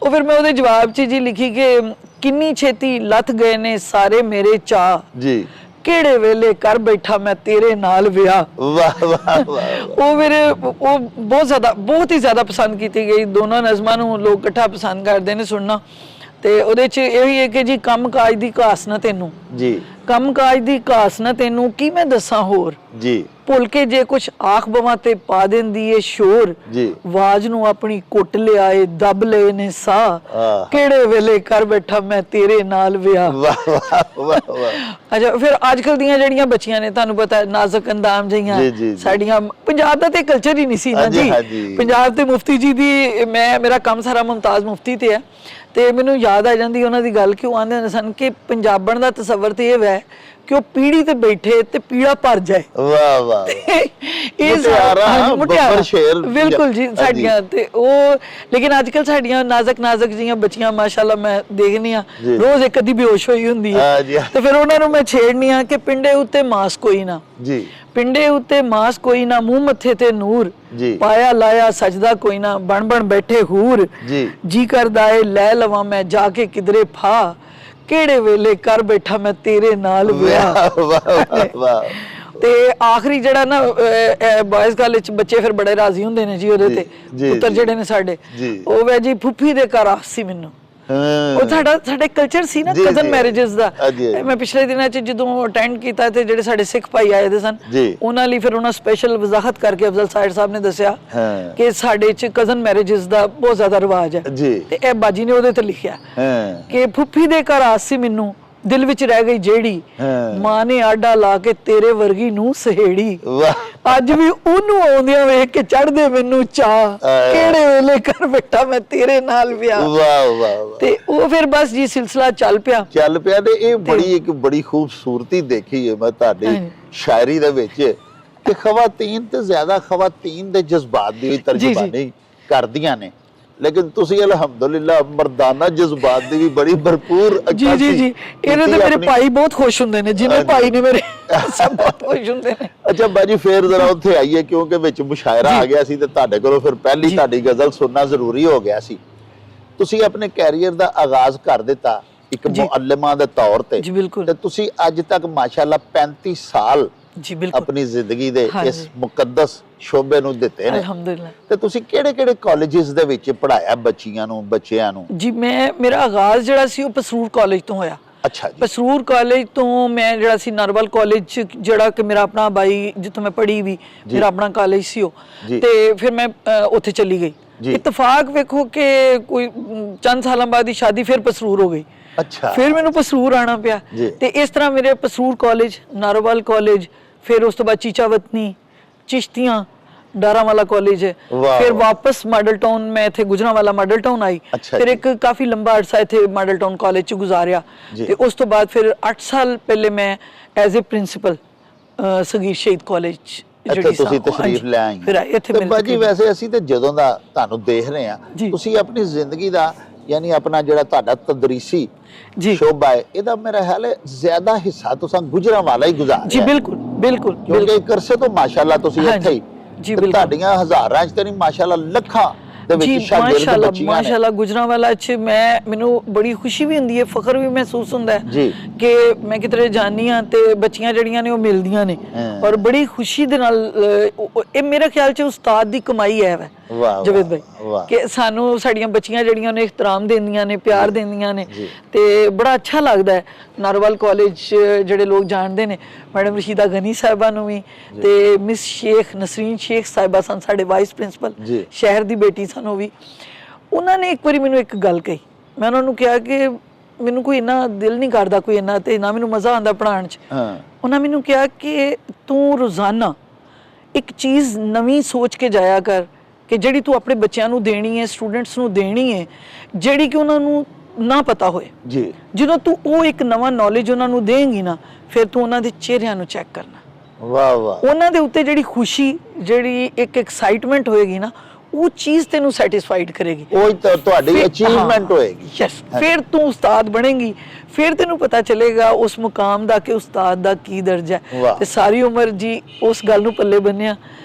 ਉਹ ਫਿਰ ਮੈਂ ਉਹਦੇ ਜਵਾਬ 'ਚ ਜੀ ਲਿਖੀ ਕਿ ਕਿੰਨੀ ਛੇਤੀ ਲੱਥ ਗਏ ਨੇ ਸਾਰੇ ਮੇਰੇ ਚਾਅ, ਜੀ ਕਿਹੜੇ ਵੇਲੇ ਕਰ ਬੈਠਾ ਮੈਂ ਤੇਰੇ ਨਾਲ ਵਿਆਹ। ਵਾਹ ਵਾਹ ਵਾਹ। ਉਹ ਮੇਰੇ ਉਹ ਬਹੁਤ ਹੀ ਜ਼ਿਆਦਾ ਪਸੰਦ ਕੀਤੀ ਗਈ। ਦੋਨੋਂ ਨਜ਼ਮਾਂ ਨੂੰ ਲੋਕ ਇਕੱਠਾ ਪਸੰਦ ਕਰਦੇ ਨੇ ਸੁਣਨਾ। ਤੇ ਉਹਦੇ 'ਚ ਇਹ ਵੀ ਹੈ ਕਿ ਜੀ ਕੰਮ ਕਾਜ ਦੀ ਘਾਸ ਨਾ ਤੈਨੂੰ, ਜੀ ਕੰਮ ਕਾਜ ਦੀ ਘਾਸ ਨਾ ਤੈਨੂੰ, ਕੀ ਮੈਂ ਦੱਸਾਂ ਹੋਰ, ਜੀ ਭੁੱਲ ਕੇ ਜੇ ਕੁਛ ਆਖ ਬਵਾਂ ਤੇ ਪਾ ਦਿੰਦੀ ਏ ਸ਼ੋਰ, ਜੀ ਆਵਾਜ਼ ਨੂੰ ਆਪਣੀ ਕੁੱਟ ਲਿਆਏ ਦੱਬ ਲਏ ਨੇ ਸਾਹ, ਆਹ। ਕਿਹੜੇ ਵੇਲੇ ਕਰ ਬੈਠਾ ਮੈਂ ਤੇਰੇ ਨਾਲ ਵਿਆਹ। ਵਾਹ ਵਾਹ ਵਾਹ ਵਾਹ। ਅੱਛਾ ਫਿਰ ਅੱਜ ਕੱਲ ਦੀਆਂ ਜਿਹੜੀਆਂ ਬੱਚੀਆਂ ਨੇ, ਤੁਹਾਨੂੰ ਪਤਾ ਨਾਜ਼ੁਕ ਅੰਦਾਮ ਜਿਹੀਆਂ ਜੀ, ਜੀ, ਜੀ। ਸਾਡੀਆਂ, ਪੰਜਾਬ ਦਾ ਤੇ ਕਲਚਰ ਹੀ ਨਹੀਂ ਸੀ ਨਾ ਹਾਂਜੀ, ਜੀ। ਹਾਂਜੀ। ਪੰਜਾਬ ਤੇ ਮੁਫਤੀ ਜੀ ਦੀ ਮੇਰਾ ਕੰਮ ਸਾਰਾ ਮੁਮਤਾਜ਼ ਮੁਫਤੀ ਤੇ ਹੈ, ਤੇ ਮੈਨੂੰ ਯਾਦ ਆ ਜਾਂਦੀ ਉਹਨਾਂ ਦੀ ਗੱਲ ਕਿ ਉਹ ਆਂਦੇ ਹੁੰਦੇ ਸਨ ਕਿ ਪੰਜਾਬਣ ਦਾ ਤਸੱਵਰ ਤੇ ਇਹ ਵੈ ਕਿ ਉਹ ਪੀੜੀ ਤੇ ਬੈਠੇ ਤੇ ਪੀੜਾ ਭਰ ਜਾਏ। ਵਾਹ ਵਾਹ। ਇਹ ਮੁਟਿਆਰਾਂ, ਬੱਬਰ ਸ਼ੇਰ। ਬਿਲਕੁਲ ਜੀ ਸਾਡੀਆਂ ਤੇ ਉਹ। ਲੇਕਿਨ ਅੱਜ ਕੱਲ ਸਾਡੀਆਂ ਨਾਜ਼ੁਕ ਜੀਆਂ ਬੱਚੀਆਂ ਮਾਸ਼ਾਅੱਲਾ ਮੈਂ ਦੇਖਨੀ ਆ, ਜੀ। ਰੋਜ਼ ਇੱਕ ਅੱਧੀ ਬੇਹੋਸ਼ ਹੋਈ ਹੁੰਦੀ ਹੈ। ਹਾਂ ਜੀ। ਤੇ ਫਿਰ ਉਹਨਾਂ ਨੂੰ ਮੈਂ ਛੇੜਨੀ ਆ ਕਿ ਪਿੰਡੇ ਉੱਤੇ ਮਾਸ ਕੋਈ ਨਾ, ਜੀ ਪਿੰਡੇ ਉੱਤੇ ਮਾਸ ਕੋਈ ਨਾ, ਮੂੰਹ ਮੱਥੇ ਤੇ ਨੂਰ, ਜੀ ਪਾਇਆ ਲਾਇਆ ਸਜਦਾ ਕੋਈ ਨਾ, ਬਣ ਬੈਠੇ ਹੂਰ, ਜੀ ਕਰਦਾ ਏ ਲੈ ਲਵਾਂ ਮੈਂ ਜਾ ਕੇ ਕਿਧਰੇ ਫਾ, ਕਿਹੜੇ ਵੇਲੇ ਕਰ ਬੈਠਾ ਮੈਂ ਤੇਰੇ ਨਾਲ ਵਿਆਹ। ਵਾਹ ਵਾਹ। ਤੇ ਆਖਰੀ ਜਿਹੜਾ ਨਾ ਬॉयਜ਼ ਕਾਲਜ ਚ ਬੱਚੇ ਫਿਰ ਬੜੇ ਰਾਜ਼ੀ ਹੁੰਦੇ ਨੇ ਜੀ ਉਹਦੇ ਤੇ, ਜੀ, ਪੁੱਤਰ ਜੀ। ਜਿਹੜੇ ਨੇ ਸਾਡੇ, ਜੀ। ਉਹ ਵੇ ਜੀ ਫੁੱਫੀ ਦੇ ਘਰ ਆਸ ਸੀ ਮੈਨੂੰ। ਉਹ ਸਾਡੇ ਕਲਚਰ ਸੀ ਨਾ ਜੀ, ਕਜ਼ਨ ਜੀ। ਮੈਰਿਜਸ ਦਾ। ਹਾਂਜੀ, ਹਾਂਜੀ। ਮੈਂ ਪਿਛਲੇ ਦਿਨਾਂ ਚ ਜਦੋਂ ਅਟੈਂਡ ਕੀਤਾ ਤੇ ਜਿਹੜੇ ਸਾਡੇ ਸਿੱਖ ਭਾਈ ਆਏ ਦੇ ਸਨ, ਜੀ। ਉਹਨਾਂ ਲਈ ਫਿਰ ਉਹਨਾਂ ਸਪੈਸ਼ਲ ਵਜ਼ਾਹਤ ਕਰਕੇ ਅਫਜ਼ਲ ਸਾਇਰ ਸਾਹਿਬ ਨੇ ਦੱਸਿਆ ਹਾਂ। ਕਿ ਸਾਡੇ ਚ ਕਜ਼ਨ ਮੈਰਿਜਸ ਦਾ ਬਹੁਤ ਜ਼ਿਆਦਾ ਰਿਵਾਜ ਹੈ। ਜੀ। ਤੇ ਇਹ ਬਾਜੀ ਨੇ ਉਹਦੇ ਤੇ ਲਿਖਿਆ ਹਾਂ ਕਿ ਫੁੱਫੀ ਦੇ ਘਰ ਆਸ ਸੀ ਮੈਨੂੰ, ਦਿਲ ਵਿੱਚ ਰਹਿ ਗਈ ਜਿਹੜੀ, ਹਾਂ। ਮਾਂ ਨੇ ਆਡਾ ਲਾ ਕੇ ਤੇਰੇ ਵਰਗੀ ਨੂੰ ਸਹੇੜੀ, ਵਾਹ। ਅੱਜ ਵੀ ਉਹਨੂੰ ਆਉਂਦਿਆਂ ਵੇਖ ਕੇ ਚੜਦੇ ਮੈਨੂੰ ਚਾਹ, ਕਿਹੜੇ ਵੇਲੇ ਕਰ ਬੈਠਾ ਮੈਂ ਤੇਰੇ ਨਾਲ ਵਿਆਹ। ਵਾਹ ਵਾਹ ਵਾਹ। ਤੇ ਉਹ ਫਿਰ ਬਸ ਜੀ ਸਿਲਸਿਲਾ ਚੱਲ ਪਿਆ। ਚੱਲ ਪਿਆ। ਤੇ ਇਹ ਇੱਕ ਬੜੀ ਖੂਬਸੂਰਤੀ ਦੇਖੀ ਹੈ ਮੈਂ ਤੁਹਾਡੀ ਸ਼ਾਇਰੀ ਦੇ ਵਿੱਚ ਕਿ ਖਵਾਤੀਨ ਤੇ ਜ਼ਿਆਦਾ ਖਵਾਤੀਨ ਦੇ ਜਜ਼ਬਾਤ ਦੀ ਵੀ ਤਰਜਮਾਨੀ ਕਰਦੀਆਂ ਨੇ, ਲੇਕਿਨ ਤੁਸੀਂ ਅਲਹਮਦੁਲਿਲਾ ਮਰਦਾਨਾ ਜਜ਼ਬਾਤ ਦੀ ਵੀ ਬੜੀ ਭਰਪੂਰ। ਜੀ ਜੀ ਜੀ। ਇਹਦੇ ਤੇ ਮੇਰੇ ਭਾਈ ਬਹੁਤ ਖੁਸ਼ ਹੁੰਦੇ ਨੇ, ਜਿੰਨੇ ਭਾਈ ਨੇ ਮੇਰੇ ਸਭ ਬਹੁਤ ਖੁਸ਼ ਹੁੰਦੇ ਨੇ। ਅੱਛਾ ਬਾਜੀ ਫੇਰ ਜ਼ਰਾ ਉੱਥੇ ਆਈਏ, ਕਿਉਂਕਿ ਵਿੱਚ ਮੁਸ਼ਾਇਰਾ ਆ ਗਿਆ ਸੀ ਤੇ ਤੁਹਾਡੇ ਕੋਲੋਂ ਫਿਰ ਪਹਿਲੀ ਤੁਹਾਡੀ ਗਜ਼ਲ ਸੁਣਨਾ ਜ਼ਰੂਰੀ ਹੋ ਗਿਆ ਸੀ। ਤੁਸੀਂ ਆਪਣੇ ਕੈਰੀਅਰ ਦਾ ਆਗਾਜ਼ ਕਰ ਦਿੱਤਾ ਇੱਕ ਮੁਅੱਲਿਮਾ ਦੇ ਤੌਰ ਤੇ। ਜੀ ਬਿਲਕੁਲ। ਤੇ ਤੁਸੀਂ ਅੱਜ ਤੱਕ ਮਾਸ਼ਾਅੱਲਾ 35 ਸਾਲ ਜੀ ਬਿਲਕੁਲ ਆਪਣੀ ਜ਼ਿੰਦਗੀ ਦੇ ਇਸ ਮੁਕੱਦਸ ਸ਼ੋਬੇ ਨੂੰ ਦਿੱਤੇ ਨੇ। ਅਲਹਮਦੁਲਿਲਾ। ਤੇ ਤੁਸੀਂ ਕਿਹੜੇ ਕਾਲਜਸ ਦੇ ਵਿੱਚ ਪੜਾਇਆ ਬੱਚਿਆਂ ਨੂੰ? ਜੀ ਮੇਰਾ ਆਗਾਜ਼ ਜਿਹੜਾ ਸੀ ਉਹ ਪਸਰੂਰ ਕਾਲਜ ਤੋਂ ਹੋਇਆ। ਅੱਛਾ ਜੀ। ਪਸਰੂਰ ਕਾਲਜ ਤੋਂ ਮੈਂ ਜਿਹੜਾ ਸੀ ਨਰਵਲ ਕਾਲਜ, ਜਿਹੜਾ ਕਿ ਮੇਰਾ ਆਪਣਾ ਬਾਈ ਜਿੱਥੋਂ ਮੈਂ ਪੜ੍ਹੀ ਵੀ, ਮੇਰਾ ਆਪਣਾ ਕਾਲਜ ਸੀ ਉਹ। ਤੇ ਫਿਰ ਮੈਂ ਉੱਥੇ ਚਲੀ ਗਈ। ਇਤਫਾਕ ਵੇਖੋ ਕਿ ਕੋਈ ਚੰਦ ਸਾਲਾਂ ਬਾਅਦ ਦੀ ਸ਼ਾਦੀ ਫਿਰ ਪਸਰੂਰ ਹੋ ਗਈ। ਅੱਛਾ। ਫਿਰ ਮੈਨੂੰ ਪਸਰੂਰ ਆਣਾ ਪਿਆ। ਤੇ ਇਸ ਤਰ੍ਹਾਂ ਮੇਰੇ ਪਸਰੂਰ ਕਾਲਜ, ਨਾਰੋਵਾਲ ਕਾਲਜ, ਫਿਰ ਉਸ ਤੋਂ ਬਾਅਦ ਚੀਚਾਵਤਨੀ, ਚਿਸ਼ਤੀਆਂ, ਡਾਰਾਵਾਲਾ ਕਾਲਜ, ਫਿਰ ਵਾਪਸ ਮਾਡਲ ਟਾਊਨ, ਮੈਂ ਇੱਥੇ ਗੁਜਰਾਂਵਾਲਾ ਮਾਡਲ ਟਾਊਨ ਆਈ। ਫਿਰ ਇੱਕ ਕਾਫੀ ਲੰਬਾ ਅਰਸਾ ਇੱਥੇ ਮਾਡਲ ਟਾਊਨ ਕਾਲਜ ਚ ਗੁਜ਼ਾਰਿਆ। ਤੇ ਉਸ ਤੋਂ ਬਾਅਦ ਫਿਰ 8 ਸਾਲ ਪਹਿਲੇ ਮੈਂ ਐਜ਼ ਏ ਪ੍ਰਿੰਸੀਪਲ ਸਗੀਰ ਸ਼ਹੀਦ ਕਾਲਜ ਅੱਛਾ ਤੁਸੀਂ ਤਸ਼ਰੀਫ ਲੈ ਆਏ। ਫਿਰ ਇੱਥੇ ਮੇਰੇ ਬਾਜੀ ਵੈਸੇ ਅਸੀਂ ਤੇ ਜਦੋਂ ਦਾ ਤੁਹਾਨੂੰ ਦੇਖ ਰਹੇ ਆ, ਤੁਸੀਂ ਆਪਣੀ ਜ਼ਿੰਦਗੀ ਦਾ ਯਾਨੀ ਆਪਣਾ ਜਿਹੜਾ ਤੁਹਾਡਾ ਤਦਰੀਸੀ ਸ਼ੋਭਾ ਹੈ, ਇਹਦਾ ਮੇਰਾ ਖਿਆਲ ਹੈ ਜ਼ਿਆਦਾ ਹਿੱਸਾ ਤੁਸੀਂ ਗੁਜਰਾਂਵਾਲਾ ਹੀ ਗੁਜ਼ਾਰਿਆ। ਜੀ ਬਿਲਕੁਲ ਬਿਲਕੁਲ। ਕਿਉਂਕਿ ਇੱਕ ਅਰਸੇ ਤੋਂ ਮਾਸ਼ਾਅੱਲਾ ਤੁਸੀਂ ਇੱਥੇ ਹੀ ਜੀ, ਤੇ ਬਿਲਕੁਲ। ਤੁਹਾਡੀਆਂ ਹਜ਼ਾਰਾਂ ਚ ਤੇ ਨਹੀਂ, ਮਾਸ਼ਾਅੱਲਾ ਲੱਖਾਂ ਦੇ ਜੀ ਵਿੱਚ ਸ਼ਾਗਿਰਦ ਮਾਸ਼ਾਅੱਲਾ ਬੱਚੀਆਂ ਨੇ। ਮਾਸ਼ਾਅੱਲਾ ਗੁਜਰਾਂਵਾਲਾ ਚ ਮੈਨੂੰ ਬੜੀ ਖੁਸ਼ੀ ਵੀ ਹੁੰਦੀ ਹੈ, ਫਖਰ ਵੀ ਮਹਿਸੂਸ ਹੁੰਦਾ ਹੈ ਜੀ। ਕਿ ਮੈਂ ਕਿਧਰੇ ਜਾਂਦੀ ਹਾਂ ਤੇ ਬੱਚੀਆਂ ਜਿਹੜੀਆਂ ਨੇ ਉਹ ਮਿਲਦੀਆਂ ਨੇ ਹਾਂ। ਔਰ ਬੜੀ ਖੁਸ਼ੀ ਦੇ ਨਾਲ ਇਹ ਮੇਰੇ ਖਿਆਲ ਚ ਉਸਤਾਦ ਦੀ ਕਮਾਈ ਹੈ ਵੈ ਵਾਹ ਜਵੇਦ ਭਾਈ, ਵਾਹ। ਕਿ ਸਾਨੂੰ ਸਾਡੀਆਂ ਬੱਚੀਆਂ ਜਿਹੜੀਆਂ ਨੇ ਇਖਤਰਾਮ ਦਿੰਦੀਆਂ ਨੇ, ਪਿਆਰ ਦਿੰਦੀਆਂ ਨੇ ਜੀ। ਤੇ ਬੜਾ ਅੱਛਾ ਲੱਗਦਾ ਹੈ। ਨਾਰੋਵਾਲ ਕਾਲਜ ਜਿਹੜੇ ਲੋਕ ਜਾਣਦੇ ਨੇ, ਮੈਡਮ ਰਸ਼ੀਦਾ ਗਨੀ ਸਾਹਿਬਾ ਨੂੰ ਵੀ ਤੇ ਮਿਸ ਸ਼ੇਖ ਨਸਰੀਨ ਸ਼ੇਖ ਸਾਹਿਬਾ ਸਨ ਸਾਡੇ ਵਾਈਸ ਪ੍ਰਿੰਸੀਪਲ, ਜੀ। ਸ਼ਹਿਰ ਦੀ ਬੇਟੀ ਸਨ ਉਹ ਵੀ। ਉਹਨਾਂ ਨੇ ਇੱਕ ਵਾਰੀ ਮੈਨੂੰ ਇੱਕ ਗੱਲ ਕਹੀ, ਮੈਂ ਉਹਨਾਂ ਨੂੰ ਕਿਹਾ ਕਿ ਮੈਨੂੰ ਕੋਈ ਇੰਨਾ ਦਿਲ ਨਹੀਂ ਕਰਦਾ, ਕੋਈ ਇੰਨਾ ਤੇ ਨਾ ਮੈਨੂੰ ਮਜ਼ਾ ਆਉਂਦਾ ਪੜ੍ਹਾਉਣ 'ਚ। ਹਾਂ। ਉਹਨਾਂ ਮੈਨੂੰ ਕਿਹਾ ਕਿ ਤੂੰ ਰੋਜ਼ਾਨਾ ਇੱਕ ਚੀਜ਼ ਨਵੀਂ ਸੋਚ ਕੇ ਜਾਇਆ ਕਰ ਕਿ ਜਿਹੜੀ ਤੂੰ ਆਪਣੇ ਬੱਚਿਆਂ ਨੂੰ ਦੇਣੀ ਹੈ, ਸਟੂਡੈਂਟਸ ਨੂੰ ਦੇਣੀ ਹੈ, ਜਿਹੜੀ ਕਿ ਉਹਨਾਂ ਨੂੰ ਨਾ ਪਤਾ ਹੋਏ। ਜੀ। ਜਦੋਂ ਤੂੰ ਉਹ ਇੱਕ ਨਵਾਂ ਨੌਲੇਜ ਉਹਨਾਂ ਨੂੰ ਦੇਂਗੀ ਨਾ, ਫਿਰ ਤੂੰ ਉਹਨਾਂ ਦੇ ਚਿਹਰਿਆਂ ਨੂੰ ਚੈੱਕ ਕਰਨਾ। ਵਾਹ ਵਾਹ। ਉਹਨਾਂ ਦੇ ਉੱਤੇ ਜਿਹੜੀ ਖੁਸ਼ੀ, ਜਿਹੜੀ ਇੱਕ ਐਕਸਾਈਟਮੈਂਟ ਹੋਏਗੀ ਨਾ, ਉਹ ਚੀਜ਼ ਤੈਨੂੰ ਸੈਟੀਸਫਾਈਡ ਕਰੇਗੀ। ਉਹ ਤੁਹਾਡੀ ਅਚੀਵਮੈਂਟ ਹੋਏਗੀ। ਯੈਸ, ਫਿਰ ਤੂੰ ਉਸਤਾਦ ਬਣੇਗੀ, ਫਿਰ ਤੈਨੂੰ ਪਤਾ ਚੱਲੇਗਾ ਉਸ ਮੁਕਾਮ ਦਾ ਕਿ ਉਸਤਾਦ ਦਾ ਕੀ ਦਰਜਾ ਹੈ। ਤੇ ਸਾਰੀ ਉਮਰ ਜੀ ਉਸ ਗੱਲ ਨੂੰ ਪੱਲੇ ਬੰਨਿਆ।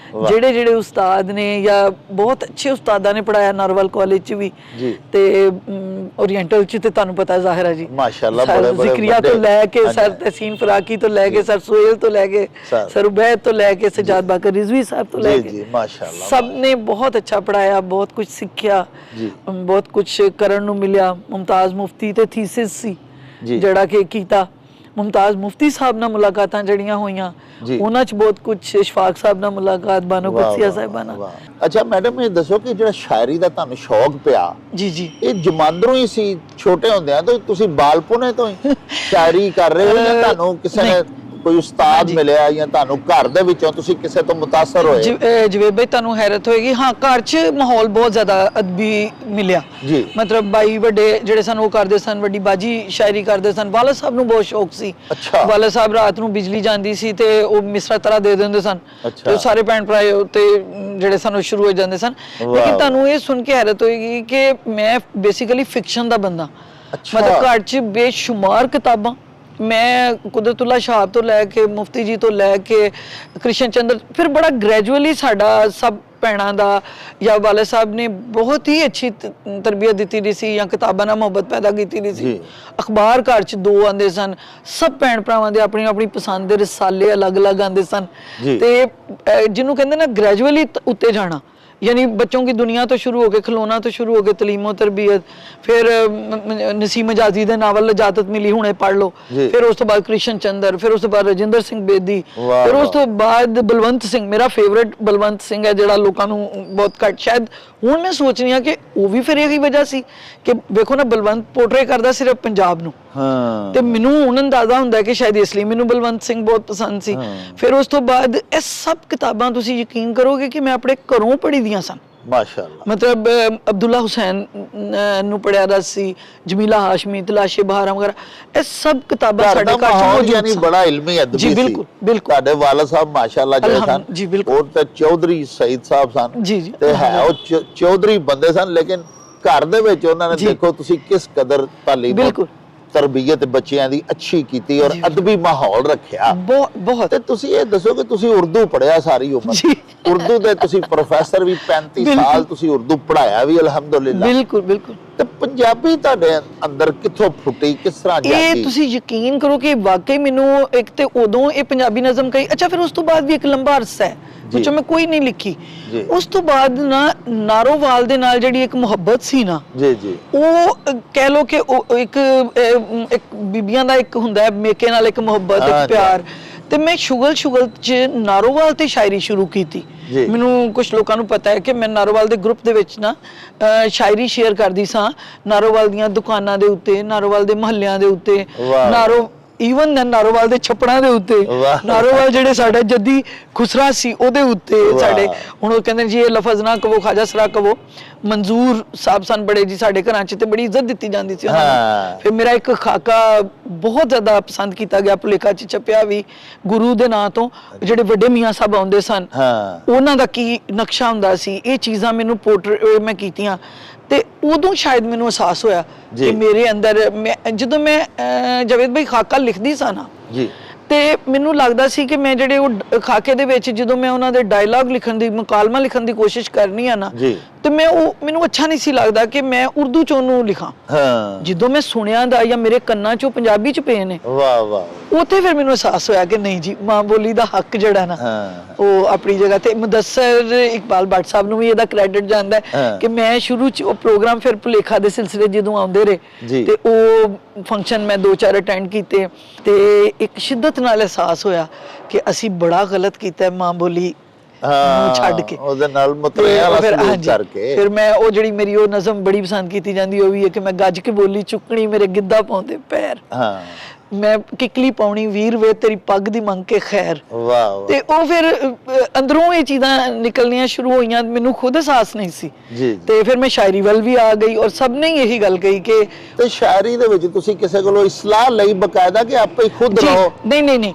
ਜਿਹੜੇ ਜਿਹੜੇ ਉਸਤਾਦ ਨੇ ਜਾਂ ਬਹੁਤ ਅੱਛੇ ਉਸਤਾਦਾਂ ਨੇ ਪੜਾਇਆ ਨਾਰੋਵਾਲ ਕਾਲਜ 'ਚ ਵੀ ਤੇ ਓਰੀਐਂਟਲ 'ਚ, ਤੇ ਤੁਹਾਨੂੰ ਪਤਾ ਜ਼ਾਹਿਰ ਹੈ ਜੀ ਮਾਸ਼ਾਅੱਲਾ ਬੜੇ ਬੜੇ ਜ਼ਿਕਰੀਆ ਤੋਂ ਲੈ ਕੇ ਸਰ ਤਹਸੀਨ ਫਰਾਕੀ ਤੋਂ ਲੈ ਕੇ ਸਰ ਸੁਹੇਲ ਤੋਂ ਲੈ ਕੇ ਸਰ ਉਬੈਦ ਤੋਂ ਲੈ ਕੇ ਸਜਾਦ ਬਾਕਰ ਰਿਜ਼ਵੀ ਸਾਹਿਬ ਤੋਂ ਲੈ ਕੇ ਮਾਸ਼ਾਅੱਲਾ ਸਭ ਨੇ ਬਹੁਤ ਅੱਛਾ ਪੜਾਇਆ, ਬਹੁਤ ਕੁਝ ਸਿੱਖਿਆ, ਬਹੁਤ ਕੁਝ ਕਰਨ ਨੂੰ ਮਿਲਿਆ। ਮੁਮਤਾਜ਼ ਮੁਫਤੀ ਤੇ ਥੀਸਿਸ ਸੀ ਜਿਹੜਾ ਕਿ ਕੀਤਾ। ਮੁਮਤਾਜ਼ ਮੁਫਤੀ ਸਾਹਿਬ ਨਾਲ ਮੁਲਾਕਾਤਾਂ ਜਿਹੜੀਆਂ ਹੋਈਆਂ, ਉਹਨਾਂ 'ਚ ਬਹੁਤ ਕੁਝ, ਇਸ਼ਫਾਕ ਸਾਹਿਬ ਨਾਲ ਮੁਲਾਕਾਤ, ਬਾਨੋ ਕੁਦਸੀਆ ਸਾਹਿਬਾ ਨਾਲ। ਅੱਛਾ ਮੈਡਮ, ਇਹ ਦੱਸੋ ਕਿ ਜਿਹੜਾ ਸ਼ਾਇਰੀ ਦਾ ਤੁਹਾਨੂੰ ਸ਼ੌਕ ਪਿਆ, ਜੀ ਜੀ, ਇਹ ਜਮਾਂਦਰੋਂ ਹੀ ਸੀ? ਛੋਟੇ ਹੁੰਦਿਆਂ ਤੋਂ ਤੁਸੀਂ ਬਾਲਪੁਣੇ ਤੋਂ ਹੀ ਸ਼ਾਇਰੀ ਕਰ ਰਹੇ ਹੋ ਜਾਂ ਤੁਹਾਨੂੰ ਕਿਸੇ ਨੇ ਕੋਈ ਉਸਤਾਦ ਮਿਲਿਆ ਜਾਂ ਤੁਹਾਨੂੰ ਘਰ ਦੇ ਵਿੱਚੋਂ ਤੁਸੀਂ ਕਿਸੇ ਤੋਂ ਮੁਤਾਸਰ ਹੋਏ? ਜਵੇਦ ਭਾਈ ਤੁਹਾਨੂੰ ਹੈਰਤ ਹੋਏਗੀ, ਹਾਂ ਘਰ 'ਚ ਮਾਹੌਲ ਬਹੁਤ ਜ਼ਿਆਦਾ ਅਦਬੀ ਮਿਲਿਆ ਜੀ। ਮਤਲਬ ਬਾਈ ਵੱਡੇ ਜਿਹੜੇ ਸਨ ਉਹ ਕਰਦੇ ਸਨ, ਵੱਡੀ ਬਾਜੀ ਸ਼ਾਇਰੀ ਕਰਦੇ ਸਨ। ਵਾਲਦ ਸਾਹਿਬ ਨੂੰ ਬਹੁਤ ਸ਼ੌਕ ਸੀ। ਵਾਲਦ ਸਾਹਿਬ ਰਾਤ ਨੂੰ ਬਿਜਲੀ ਜਾਂਦੀ ਸੀ ਤੇ ਉਹ ਮਿਸਰਾ ਤਰ੍ਹਾਂ ਦੇ ਦਿੰਦੇ ਸਨ ਤੇ ਸਾਰੇ ਭੈਣ ਭਰਾ ਤੇ ਜਿਹੜੇ ਸਨ ਉਹ ਸ਼ੁਰੂ ਹੋ ਜਾਂਦੇ ਸਨ। ਲੇਕਿਨ ਤੁਹਾਨੂੰ ਇਹ ਸੁਣ ਕੇ ਹੈਰਤ ਹੋਏਗੀ ਕਿ ਮੈਂ ਬੇਸਿਕਲੀ ਫਿਕਸ਼ਨ ਦਾ ਬੰਦਾ, ਮਤਲਬ ਘਰ 'ਚ ਬੇਸ਼ੁਮਾਰ ਕਿਤਾਬਾਂ। ਮੈਂ ਕੁਦਰਤੁੱਲਾ ਸ਼ਾਹਬ ਤੋਂ ਲੈ ਕੇ ਮੁਫਤੀ ਜੀ ਤੋਂ ਲੈ ਕੇ ਕ੍ਰਿਸ਼ਨ ਚੰਦਰ, ਫਿਰ ਬੜਾ ਗ੍ਰੈਜੂਅਲੀ ਸਾਡਾ ਸਭ ਭੈਣਾਂ ਦਾ ਜਾਂ ਵਾਲਦ ਸਾਹਿਬ ਨੇ ਬਹੁਤ ਹੀ ਅੱਛੀ ਤਰਬੀਅਤ ਦਿੱਤੀ ਦੀ ਸੀ ਜਾਂ ਕਿਤਾਬਾਂ ਨਾਲ ਮੁਹੱਬਤ ਪੈਦਾ ਕੀਤੀ ਦੀ ਸੀ। ਅਖਬਾਰ ਘਰ 'ਚ 2 ਆਉਂਦੇ ਸਨ, ਸਭ ਭੈਣ ਭਰਾਵਾਂ ਦੇ ਆਪਣੀ ਆਪਣੀ ਪਸੰਦ ਦੇ ਰਸਾਲੇ ਅਲੱਗ-ਅਲੱਗ ਆਉਂਦੇ ਸਨ ਤੇ ਜਿਹਨੂੰ ਕਹਿੰਦੇ ਨਾ ਗ੍ਰੈਜੂਅਲੀ ਉੱਤੇ ਜਾਣਾ, यानी बच्चों की दुनिया तो शुरू हो गए, खिलौना तो शुरू हो गए, तलीम और तरबियत, फिर नसीम मजाजी दे नावल इजाजत मिली हुणे पढ़ लो, फिर उस तो बाद कृष्ण चंद्र, फिर उस तो बाद राजिंदर सिंह बेदी, फिर उस तो बाद बलवंत सिंह। मेरा फेवरेट बलवंत सिंह है जिहड़ा लोकां नूं बहुत घट, शायद हुण मैं सोच रही हां कि वो भी फिर यही वजह सी कि देखो ना बलवंत पोर्ट्रे करदा सिर्फ पंजाब नूं, ਤੇ ਮੈਨੂੰ ਹੁਣ ਅੰਦਾਜ਼ਾ ਹੁੰਦਾ ਕਿ ਸ਼ਾਇਦ ਇਸ ਲਈ ਮੈਨੂੰ ਬਲਵੰਤ ਸਿੰਘ ਬਹੁਤ ਪਸੰਦ ਸੀ। ਫਿਰ ਉਸ ਤੋਂ ਬਾਅਦ ਇਹ ਸਭ ਕਿਤਾਬਾਂ ਤੁਸੀਂ ਯਕੀਨ ਕਰੋਗੇ ਕਿ ਮੈਂ ਆਪਣੇ ਘਰੋਂ ਪੜ੍ਹੀ ਦੀਆਂ ਸਨ। ਮਾਸ਼ਾਅੱਲਾ। ਮਤਲਬ ਅਬਦੁੱਲਾ ਹੁਸੈਨ ਨੂੰ ਪੜ੍ਹਿਆ ਦਾ ਸੀ, ਜਮੀਲਾ ਹਾਸ਼ਮੀ, ਤਲਾਸ਼ੇ ਬਹਾਰਾਂ ਵਗੈਰਾ, ਇਹ ਸਭ ਕਿਤਾਬਾਂ ਸਾਡੇ ਘਰ ਚ ਮੌਜੂਦ ਸਨ। ਬੜਾ ਇਲਮੀ ਅਦਬੀ ਸੀ। ਜੀ ਬਿਲਕੁਲ ਬਿਲਕੁਲ। ਤੁਹਾਡੇ ਵਾਲਦ ਸਾਹਿਬ ਮਾਸ਼ਾਅੱਲਾ ਜਿਹੜੇ ਸਨ, ਜੀ ਬਿਲਕੁਲ, ਉਹ ਤਾਂ ਚੌਧਰੀ ਸਈਦ ਸਾਹਿਬ ਸਨ। ਜੀ ਜੀ। ਤੇ ਹੈ ਉਹ ਚੌਧਰੀ ਬੰਦੇ ਸਨ, ਲੇਕਿਨ ਘਰ ਦੇ ਵਿੱਚ ਉਹਨਾਂ ਨੇ ਦੇਖੋ ਤੁਸੀਂ ਕਿਸ ਕਦਰ ਤਾਲੀਮ ਬਿਲਕੁਲ ਤਰਬੀਅਤ ਬੱਚਿਆਂ ਦੀ ਅੱਛੀ ਕੀਤੀ ਔਰ ਅਦਬੀ ਮਾਹੌਲ ਰੱਖਿਆ। ਬਹੁਤ। ਤੇ ਤੁਸੀਂ ਇਹ ਦੱਸੋ ਕਿ ਤੁਸੀਂ ਉਰਦੂ ਪੜ੍ਹਿਆ ਸਾਰੀ ਉਮਰ, ਉਰਦੂ ਦੇ ਤੁਸੀਂ ਪ੍ਰੋਫੈਸਰ ਵੀ, 35 ਸਾਲ ਤੁਸੀਂ ਉਰਦੂ ਪੜ੍ਹਾਇਆ ਵੀ ਅਲਹਮਦੁਲਿਲਾ। ਬਿਲਕੁਲ ਬਿਲਕੁਲ। ਤੇ ਪੰਜਾਬੀ ਤੁਹਾਡੇ ਅੰਦਰ ਕਿੱਥੋਂ ਫੁੱਟੀ, ਕਿਸ ਤਰ੍ਹਾਂ ਜਾਗੀ? ਇਹ ਤੁਸੀਂ ਯਕੀਨ ਕਰੋ ਕਿ ਵਾਕਈ ਮੈਨੂੰ ਇੱਕ ਤੇ ਉਦੋਂ ਇਹ ਪੰਜਾਬੀ ਨਜ਼ਮ ਕਹੀ, ਅੱਛਾ ਫਿਰ ਉਸ ਤੋਂ ਬਾਅਦ ਵੀ ਇੱਕ ਲੰਬਾ ਅਰਸਾ ਹੈ ਜੋ ਮੈਂ ਕੋਈ ਨਹੀਂ ਲਿਖੀ। ਉਸ ਤੋਂ ਬਾਅਦ ਨਾ ਨਾਰੋਵਾਲ ਦੇ ਨਾਲ ਜਿਹੜੀ ਇੱਕ ਮੁਹੱਬਤ ਸੀ ਨਾ, ਜੀ ਜੀ, ਉਹ ਕਹਿ ਲੋ ਕਿ ਇੱਕ ਬੀਬੀਆਂ ਦਾ ਇੱਕ ਹੁੰਦਾ ਮੇਕੇ ਨਾਲ ਇੱਕ ਮੁਹੱਬਤ, ਇੱਕ ਪਿਆਰ। ਤੇ ਮੈਂ ਸ਼ੁਗਲ ਚ ਨਾਰੋਵਾਲ ਤੇ ਸ਼ਾਇਰੀ ਸ਼ੁਰੂ ਕੀਤੀ। ਮੈਨੂੰ ਕੁਝ ਲੋਕਾਂ ਨੂੰ ਪਤਾ ਹੈ ਕਿ ਮੈਂ ਨਾਰੋਵਾਲ ਦੇ ਗਰੁੱਪ ਦੇ ਵਿੱਚ ਨਾ ਸ਼ਾਇਰੀ ਸ਼ੇਅਰ ਕਰਦੀ ਸਾਂ, ਨਾਰੋਵਾਲ ਦੀਆਂ ਦੁਕਾਨਾਂ ਦੇ ਉੱਤੇ, ਨਾਰੋਵਾਲ ਦੇ ਮੁਹੱਲਿਆਂ ਦੇ ਉੱਤੇ, ਈਵਨ ਨਾਰੋਵਾਲ ਦੇ ਛੱਪੜਾਂ ਦੇ ਉੱਤੇ, ਨਾਰੋਵਾਲ ਜਿਹੜੇ ਸਾਡਾ ਜੱਦੀ ਖੁਸਰਾ ਸੀ ਉਹਦੇ ਉੱਤੇ ਸਾਡੇ। ਹੁਣ ਉਹ ਕਹਿੰਦੇ ਜੀ ਇਹ ਲਫ਼ਜ਼ ਨਾ ਕਵੋ, ਖਾਜਾ ਸਰਾ ਕਵੋ। ਮਨਜ਼ੂਰ ਸਾਹਿਬ ਸਨ ਬੜੇ ਜੀ ਸਾਡੇ ਘਰਾਂ 'ਚ, ਤੇ ਬੜੀ ਇੱਜ਼ਤ ਦਿੱਤੀ ਜਾਂਦੀ ਸੀ ਉਹਨਾਂ ਨੂੰ। ਫਿਰ ਮੇਰਾ ਇੱਕ ਖਾਕਾ ਬਹੁਤ ਜ਼ਿਆਦਾ ਪਸੰਦ ਕੀਤਾ ਗਿਆ, ਭੁਲੇਖਾ 'ਚ ਛਪਿਆ ਵੀ, ਗੁਰੂ ਦੇ ਨਾਂ ਤੋਂ ਜਿਹੜੇ ਵੱਡੇ ਮੀਆਂ ਸਾਹਿਬ ਆਉਂਦੇ ਸਨ ਉਹਨਾਂ ਦਾ ਕੀ ਨਕਸ਼ਾ ਹੁੰਦਾ ਸੀ, ਇਹ ਚੀਜ਼ਾਂ ਮੈਨੂੰ ਪੋਰਟਰੇਟ ਮੈਂ ਕੀਤੀਆਂ। ਤੇ ਉਦੋਂ ਸ਼ਾਇਦ ਮੈਨੂੰ ਅਹਿਸਾਸ ਹੋਇਆ ਕਿ ਮੇਰੇ ਅੰਦਰ, ਜਦੋਂ ਮੈਂ ਜਵੇਦ ਭਾਈ ਖਾਕਾ ਲਿਖਦੀ ਸਾਂ ਨਾ, ਤੇ ਮੈਨੂੰ ਲੱਗਦਾ ਸੀ ਕਿ ਮੈਂ ਜਿਹੜੇ ਉਹ ਖਾਕੇ ਦੇ ਵਿੱਚ ਜਦੋਂ ਮੈਂ ਉਹਨਾਂ ਦੇ ਡਾਇਲੌਗ ਲਿਖਣ ਦੀ ਮੁਕਾਲਮਾ ਲਿਖਣ ਦੀ ਕੋਸ਼ਿਸ਼ ਕਰਨੀ ਆ ਨਾ ਜੀ ਤੇ ਮੈਨੂੰ ਅੱਛਾ ਨਹੀਂ ਸੀ ਲੱਗਦਾ ਕਿ ਮੈਂ ਉਰਦੂ ਚ ਉਹਨੂੰ ਲਿਖਾਂ। ਹਾਂ ਜਦੋਂ ਮੈਂ ਸੁਣਿਆ ਦਾ ਜਾਂ ਮੇਰੇ ਕੰਨਾਂ ਚੋਂ ਪੰਜਾਬੀ ਚ ਪਏ ਨੇ, ਵਾਹ ਵਾਹ, ਉੱਥੇ ਫਿਰ ਮੈਨੂੰ ਅਹਿਸਾਸ ਹੋਇਆ ਕਿ ਨਹੀਂ ਜੀ, ਮਾਂ ਬੋਲੀ ਦਾ ਹੱਕ ਜਿਹੜਾ ਨਾ ਹਾਂ ਉਹ ਆਪਣੀ ਜਗ੍ਹਾ ਤੇ। ਮੁਦੱਸਰ ਇਕਬਾਲ ਭੱਟ ਸਾਹਿਬ ਨੂੰ ਵੀ ਇਹਦਾ ਕ੍ਰੈਡਿਟ ਜਾਂਦਾ ਹੈ ਕਿ ਮੈਂ ਸ਼ੁਰੂ ਚ ਉਹ ਪ੍ਰੋਗਰਾਮ ਫਿਰ ਭੁਲੇਖਾ ਦੇ ਸਿਲਸਿਲੇ ਜਦੋਂ ਆਉਂਦੇ ਰਹੇ ਤੇ ਉਹ ਫੰਕਸ਼ਨ ਮੈਂ 2-4 ਅਟੈਂਡ ਕੀਤੇ ਤੇ ਇੱਕ ਸ਼ਿੱਦਤ ਨਾਲ ਅਹਿਸਾਸ ਹੋਇਆ ਕਿ ਅਸੀਂ ਬੜਾ ਗਲਤ ਕੀਤਾ ਮਾਂ ਬੋਲੀ ਨੂੰ ਛੱਡ ਕੇ, ਉਹਦੇ ਨਾਲ ਮਤਰਿਆ ਵਾਲਾ ਕਰਕੇ। ਫਿਰ ਮੈਂ ਉਹ ਜਿਹੜੀ ਮੇਰੀ ਉਹ ਨਜ਼ਮ ਬੜੀ ਪਸੰਦ ਕੀਤੀ ਜਾਂਦੀ ਉਹ ਵੀ ਹੈ ਕਿ ਮੈਂ ਗੱਜ ਕੇ ਬੋਲੀ ਚੁੱਕਣੀ ਮੇਰੇ ਗਿੱਧਾ ਪਾਉਂਦੇ ਪੈਰ, ਹਾਂ ਮੈਂ ਕਿੱਕਲੀ ਪਾਉਣੀ ਵੀਰ ਵੇ ਤੇਰੀ ਪੱਗ ਦੀ ਮੰਗ ਕੇ ਖੈਰ। ਵਾਹ। ਤੇ ਉਹ ਫਿਰ ਅੰਦਰੋਂ ਇਹ ਚੀਜ਼ਾਂ ਨਿਕਲਣੀਆਂ ਸ਼ੁਰੂ ਹੋਈਆਂ, ਮੈਨੂੰ ਖੁਦ ਅਹਿਸਾਸ ਨਹੀਂ ਸੀ ਜੀ। ਤੇ ਫਿਰ ਮੈਂ ਸ਼ਾਇਰੀ ਵੱਲ ਵੀ ਆ ਗਈ ਔਰ ਸਭ ਨੇ ਇਹੀ ਗੱਲ ਕਹੀ ਕਿ ਤੇ ਸ਼ਾਇਰੀ ਦੇ ਵਿੱਚ ਤੁਸੀਂ ਕਿਸੇ ਕੋਲੋਂ ਇਸਲਾਹ ਲਈ ਬਕਾਇਦਾ ਕਿ ਆਪੇ ਹੀ ਖੁਦ ਰਹੋ? ਨਹੀਂ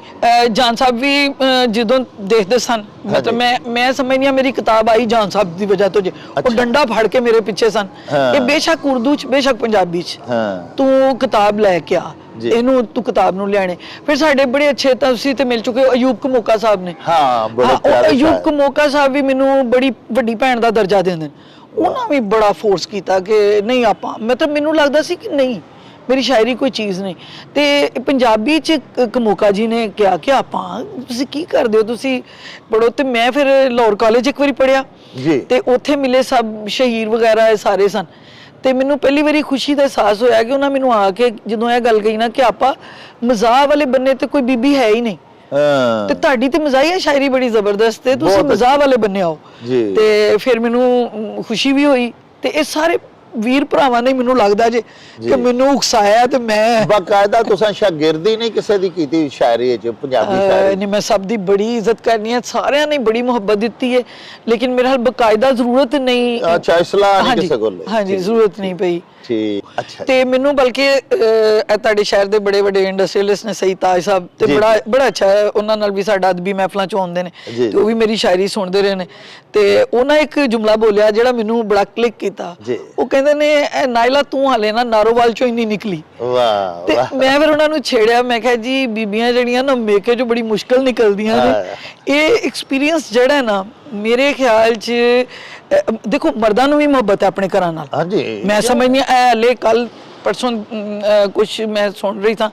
ਜਾਨ ਸਾਹਿਬ ਵੀ ਜਦੋਂ ਦੇਖਦੇ ਸਨ, ਮਤਲਬ ਮੈਂ ਸਮਝਦੀ ਹਾਂ ਮੇਰੀ ਕਿਤਾਬ ਆਈ ਜਾਨ ਸਾਹਿਬ ਦੀ ਵਜ੍ਹਾ ਤੋਂ, ਜੇ ਉਹ ਡੰਡਾ ਫੜ ਕੇ ਮੇਰੇ ਪਿੱਛੇ ਸਨ, ਇਹ ਬੇਸ਼ੱਕ ਉਰਦੂ ਚ ਬੇਸ਼ੱਕ ਪੰਜਾਬੀ ਚ, ਤੂੰ ਕਿਤਾਬ ਲੈ ਕੇ ਆ, ਇਹਨੂੰ ਤੂੰ ਕਿਤਾਬ ਨੂੰ ਲਿਆਣੇ। ਫਿਰ ਸਾਡੇ ਬੜੇ ਅੱਛੇ ਤੁਸੀਂ ਤੇ ਮਿਲ ਚੁੱਕੇ ਅਯੂਬ ਕਮੋਕਾ ਸਾਹਿਬ ਨੇ, ਅਯੂਬ ਕਮੋਕਾ ਸਾਹਿਬ ਵੀ ਮੈਨੂੰ ਬੜੀ ਵੱਡੀ ਭੈਣ ਦਾ ਦਰਜਾ ਦਿੰਦੇ ਨੇ, ਉਹਨਾਂ ਵੀ ਬੜਾ ਫੋਰਸ ਕੀਤਾ ਕਿ ਨਹੀਂ ਆਪਾਂ, ਮਤਲਬ ਮੈਨੂੰ ਲੱਗਦਾ ਸੀ ਕਿ ਨਹੀਂ ਮੇਰੀ ਸ਼ਾਇਰੀ ਕੋਈ ਚੀਜ਼ ਨਹੀਂ। ਤੇ ਪੰਜਾਬੀ ਚ ਕਮੋਕਾ ਜੀ ਨੇ ਕਿਹਾ ਕਿ ਆਪਾਂ ਤੁਸੀਂ ਕੀ ਕਰਦੇ ਹੋ, ਤੁਸੀਂ ਪੜ੍ਹੋ। ਤੇ ਮੈਂ ਫਿਰ ਲਾਹੌਰ ਕਾਲਜ ਇੱਕ ਵਾਰੀ ਪੜ੍ਹਿਆ ਤੇ ਉੱਥੇ ਮਿਲੇ ਸਭ ਸ਼ਹੀਰ ਵਗੈਰਾ ਸਾਰੇ ਸਨ, ਤੇ ਮੈਨੂੰ ਪਹਿਲੀ ਵਾਰੀ ਖੁਸ਼ੀ ਦਾ ਅਹਿਸਾਸ ਹੋਇਆ ਕਿ ਉਹਨਾਂ ਮੈਨੂੰ ਆ ਕੇ ਜਦੋਂ ਇਹ ਗੱਲ ਕਹੀ ਨਾ ਕਿ ਆਪਾਂ ਮਜ਼ਾਹ ਵਾਲੇ ਬੰਨੇ ਤੇ ਕੋਈ ਬੀਬੀ ਹੈ ਹੀ ਨਹੀਂ, ਤੇ ਤੁਹਾਡੀ ਤੇ ਮਜ਼ਾਹੀਆ ਸ਼ਾਇਰੀ ਬੜੀ ਜ਼ਬਰਦਸਤ ਹੈ, ਤੁਸੀਂ ਮਜ਼ਾਹ ਵਾਲੇ ਬੰਨੇ ਆਓ। ਤੇ ਫਿਰ ਮੈਨੂੰ ਖੁਸ਼ੀ ਵੀ ਹੋਈ ਤੇ ਇਹ ਸਾਰੇ ਵੀਰ ਭਰਾਵਾਂ ਨੇ ਮੈਨੂੰ ਲੱਗਦਾ ਜੇ ਕਿ ਮੈਨੂੰ ਉਕਸਾਇਆ ਤੇ ਮੈਂ ਬਾਕਾਇਦਾ ਤੁਸੀਂ ਸ਼ਾਗਿਰਦੀ ਨਹੀਂ ਕਿਸੇ ਦੀ ਕੀਤੀ ਸ਼ਾਇਰੀ ਚ, ਪੰਜਾਬੀ ਸ਼ਾਇਰੀ? ਨਹੀਂ, ਮੈਂ ਸਭ ਦੀ ਬੜੀ ਇੱਜ਼ਤ ਕਰਨੀ ਹੈ, ਸਾਰਿਆਂ ਨੇ ਬੜੀ ਮੁਹੱਬਤ ਦਿੱਤੀ ਹੈ, ਲੇਕਿਨ ਮੇਰੇ ਹਾਲ ਬਕਾਇਦਾ ਜ਼ਰੂਰਤ ਨਹੀਂ। ਅੱਛਾ, ਇਸਲਾਹ ਨਹੀਂ ਕਿਸੇ ਕੋਲ? ਹਾਂਜੀ, ਜ਼ਰੂਰਤ ਨਹੀਂ ਪਈ। ਅੱਛਾ। ਤੇ ਮੈਨੂੰ ਬਲਕਿ ਤੁਹਾਡੇ ਸ਼ਹਿਰ ਦੇ ਬੜੇ ਵੱਡੇ ਇੰਡਸਟਰੀਅਲਿਸਟ ਨੇ ਸਹੀ ਤਾਜ ਸਾਹਿਬ, ਤੇ ਬੜਾ ਅੱਛਾ ਹੈ, ਉਹਨਾਂ ਨਾਲ ਵੀ ਸਾਡਾ ਅਦਬੀ ਮਹਿਫਲਾਂ ਚ ਆਉਂਦੇ ਨੇ ਤੇ ਉਹ ਵੀ ਮੇਰੀ ਸ਼ਾਇਰੀ ਸੁਣਦੇ ਰਹੇ ਨੇ। ਤੇ ਉਹਨਾਂ ਇੱਕ ਜੁਮਲਾ ਬੋਲਿਆ ਜਿਹੜਾ ਮੈਨੂੰ ਬੜਾ ਕਲਿੱਕ ਕੀਤਾ, ਉਹ ਕਹਿੰਦੇ ਨੇ ਨਾਇਲਾ ਤੂੰ ਹਾਲੇ ਨਾ ਨਾਰੋਵਾਲ ਚੋਂ ਹੀ ਨਹੀਂ ਨਿਕਲੀ। ਵਾਹ। ਤੇ ਮੈਂ ਫਿਰ ਉਹਨਾਂ ਨੂੰ ਛੇੜਿਆ, ਮੈਂ ਕਿਹਾ ਜੀ ਬੀਬੀਆਂ ਜਿਹੜੀਆਂ ਨਾ ਮੇਕੇ ਚੋਂ ਬੜੀ ਮੁਸ਼ਕਲ ਨਿਕਲਦੀਆਂ ਨੇ। ਇਹ ਐਕਸਪੀਰੀਅੰਸ ਜਿਹੜਾ ਨਾ ਮੇਰੇ ਖਿਆਲ ਚ, ਦੇਖੋ ਮਰਦਾਂ ਨੂੰ ਵੀ ਮੁਹੱਬਤ ਹੈ ਆਪਣੇ ਘਰਾਂ ਨਾਲ, ਮੈਂ ਸਮਝਦੀ ਹਾਂ। ਹਲੇ ਕੱਲ ਪਰਸੋਂ ਕੁਛ ਮੈਂ ਸੁਣ ਰਹੀ ਥਾਂ,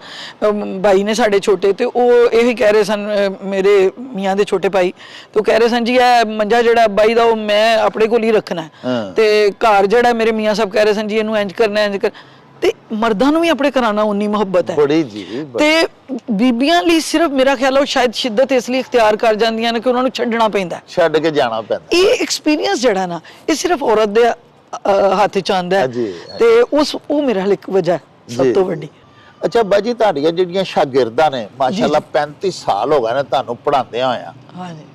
ਭਾਈ ਨੇ ਸਾਡੇ ਛੋਟੇ, ਤੇ ਉਹ ਇਹੀ ਕਹਿ ਰਹੇ ਸਨ, ਮੇਰੇ ਮੀਆਂ ਦੇ ਛੋਟੇ ਭਾਈ, ਤੇ ਉਹ ਕਹਿ ਰਹੇ ਸਨ ਜੀ ਇਹ ਮੰਜਾ ਜਿਹੜਾ ਬਾਈ ਦਾ ਉਹ ਮੈਂ ਆਪਣੇ ਕੋਲ ਹੀ ਰੱਖਣਾ, ਤੇ ਘਰ ਜਿਹੜਾ ਮੇਰੇ ਮੀਆਂ ਸਾਹਿਬ ਕਹਿ ਰਹੇ ਸਨ ਜੀ ਇਹਨੂੰ ਇੰਜ ਕਰਨਾ ਇੰਜ ਕਰ। ਤੇ ਮਰਦਾਂ ਨੂੰ ਵੀ ਆਪਣੇ ਘਰਾਂ ਨਾਲ ਉਨੀ ਮੁਹੱਬਤ ਹੈ ਬੜੀ ਜੀ। ਤੇ ਬੀਬੀਆਂ ਲਈ ਸਿਰਫ ਮੇਰਾ ਖਿਆਲ ਉਹ ਸ਼ਾਇਦ ਸ਼ਿੱਦਤ ਇਸ ਲਈ ਇਖਤਿਆਰ ਕਰ ਜਾਂਦੀਆਂ ਨੇ ਕਿ ਉਹਨਾਂ ਨੂੰ ਛੱਡਣਾ ਪੈਂਦਾ, ਛੱਡ ਕੇ ਜਾਣਾ ਪੈਂਦਾ। ਇਹ ਐਕਸਪੀਰੀਅੰਸ ਜਿਹੜਾ ਨਾ ਇਹ ਸਿਰਫ ਔਰਤ ਦੇ ਹੱਥ ਚ ਆਉਂਦਾ ਹੈ, ਤੇ ਉਹ ਮੇਰਾ ਹਾਲ ਇੱਕ ਵਜ੍ਹਾ ਸਭ ਤੋਂ ਵੱਡੀ। ਅੱਛਾ ਬਾਜੀ, ਤੁਹਾਡੀਆਂ ਜਿਹੜੀਆਂ ਸ਼ਾਗਿਰਦਾਂ ਨੇ ਮਾਸ਼ਾਅੱਲਾ 35 ਸਾਲ ਹੋ ਗਏ ਨੇ ਤੁਹਾਨੂੰ ਪੜ੍ਹਾਉਂਦਿਆਂ ਹੋਇਆ,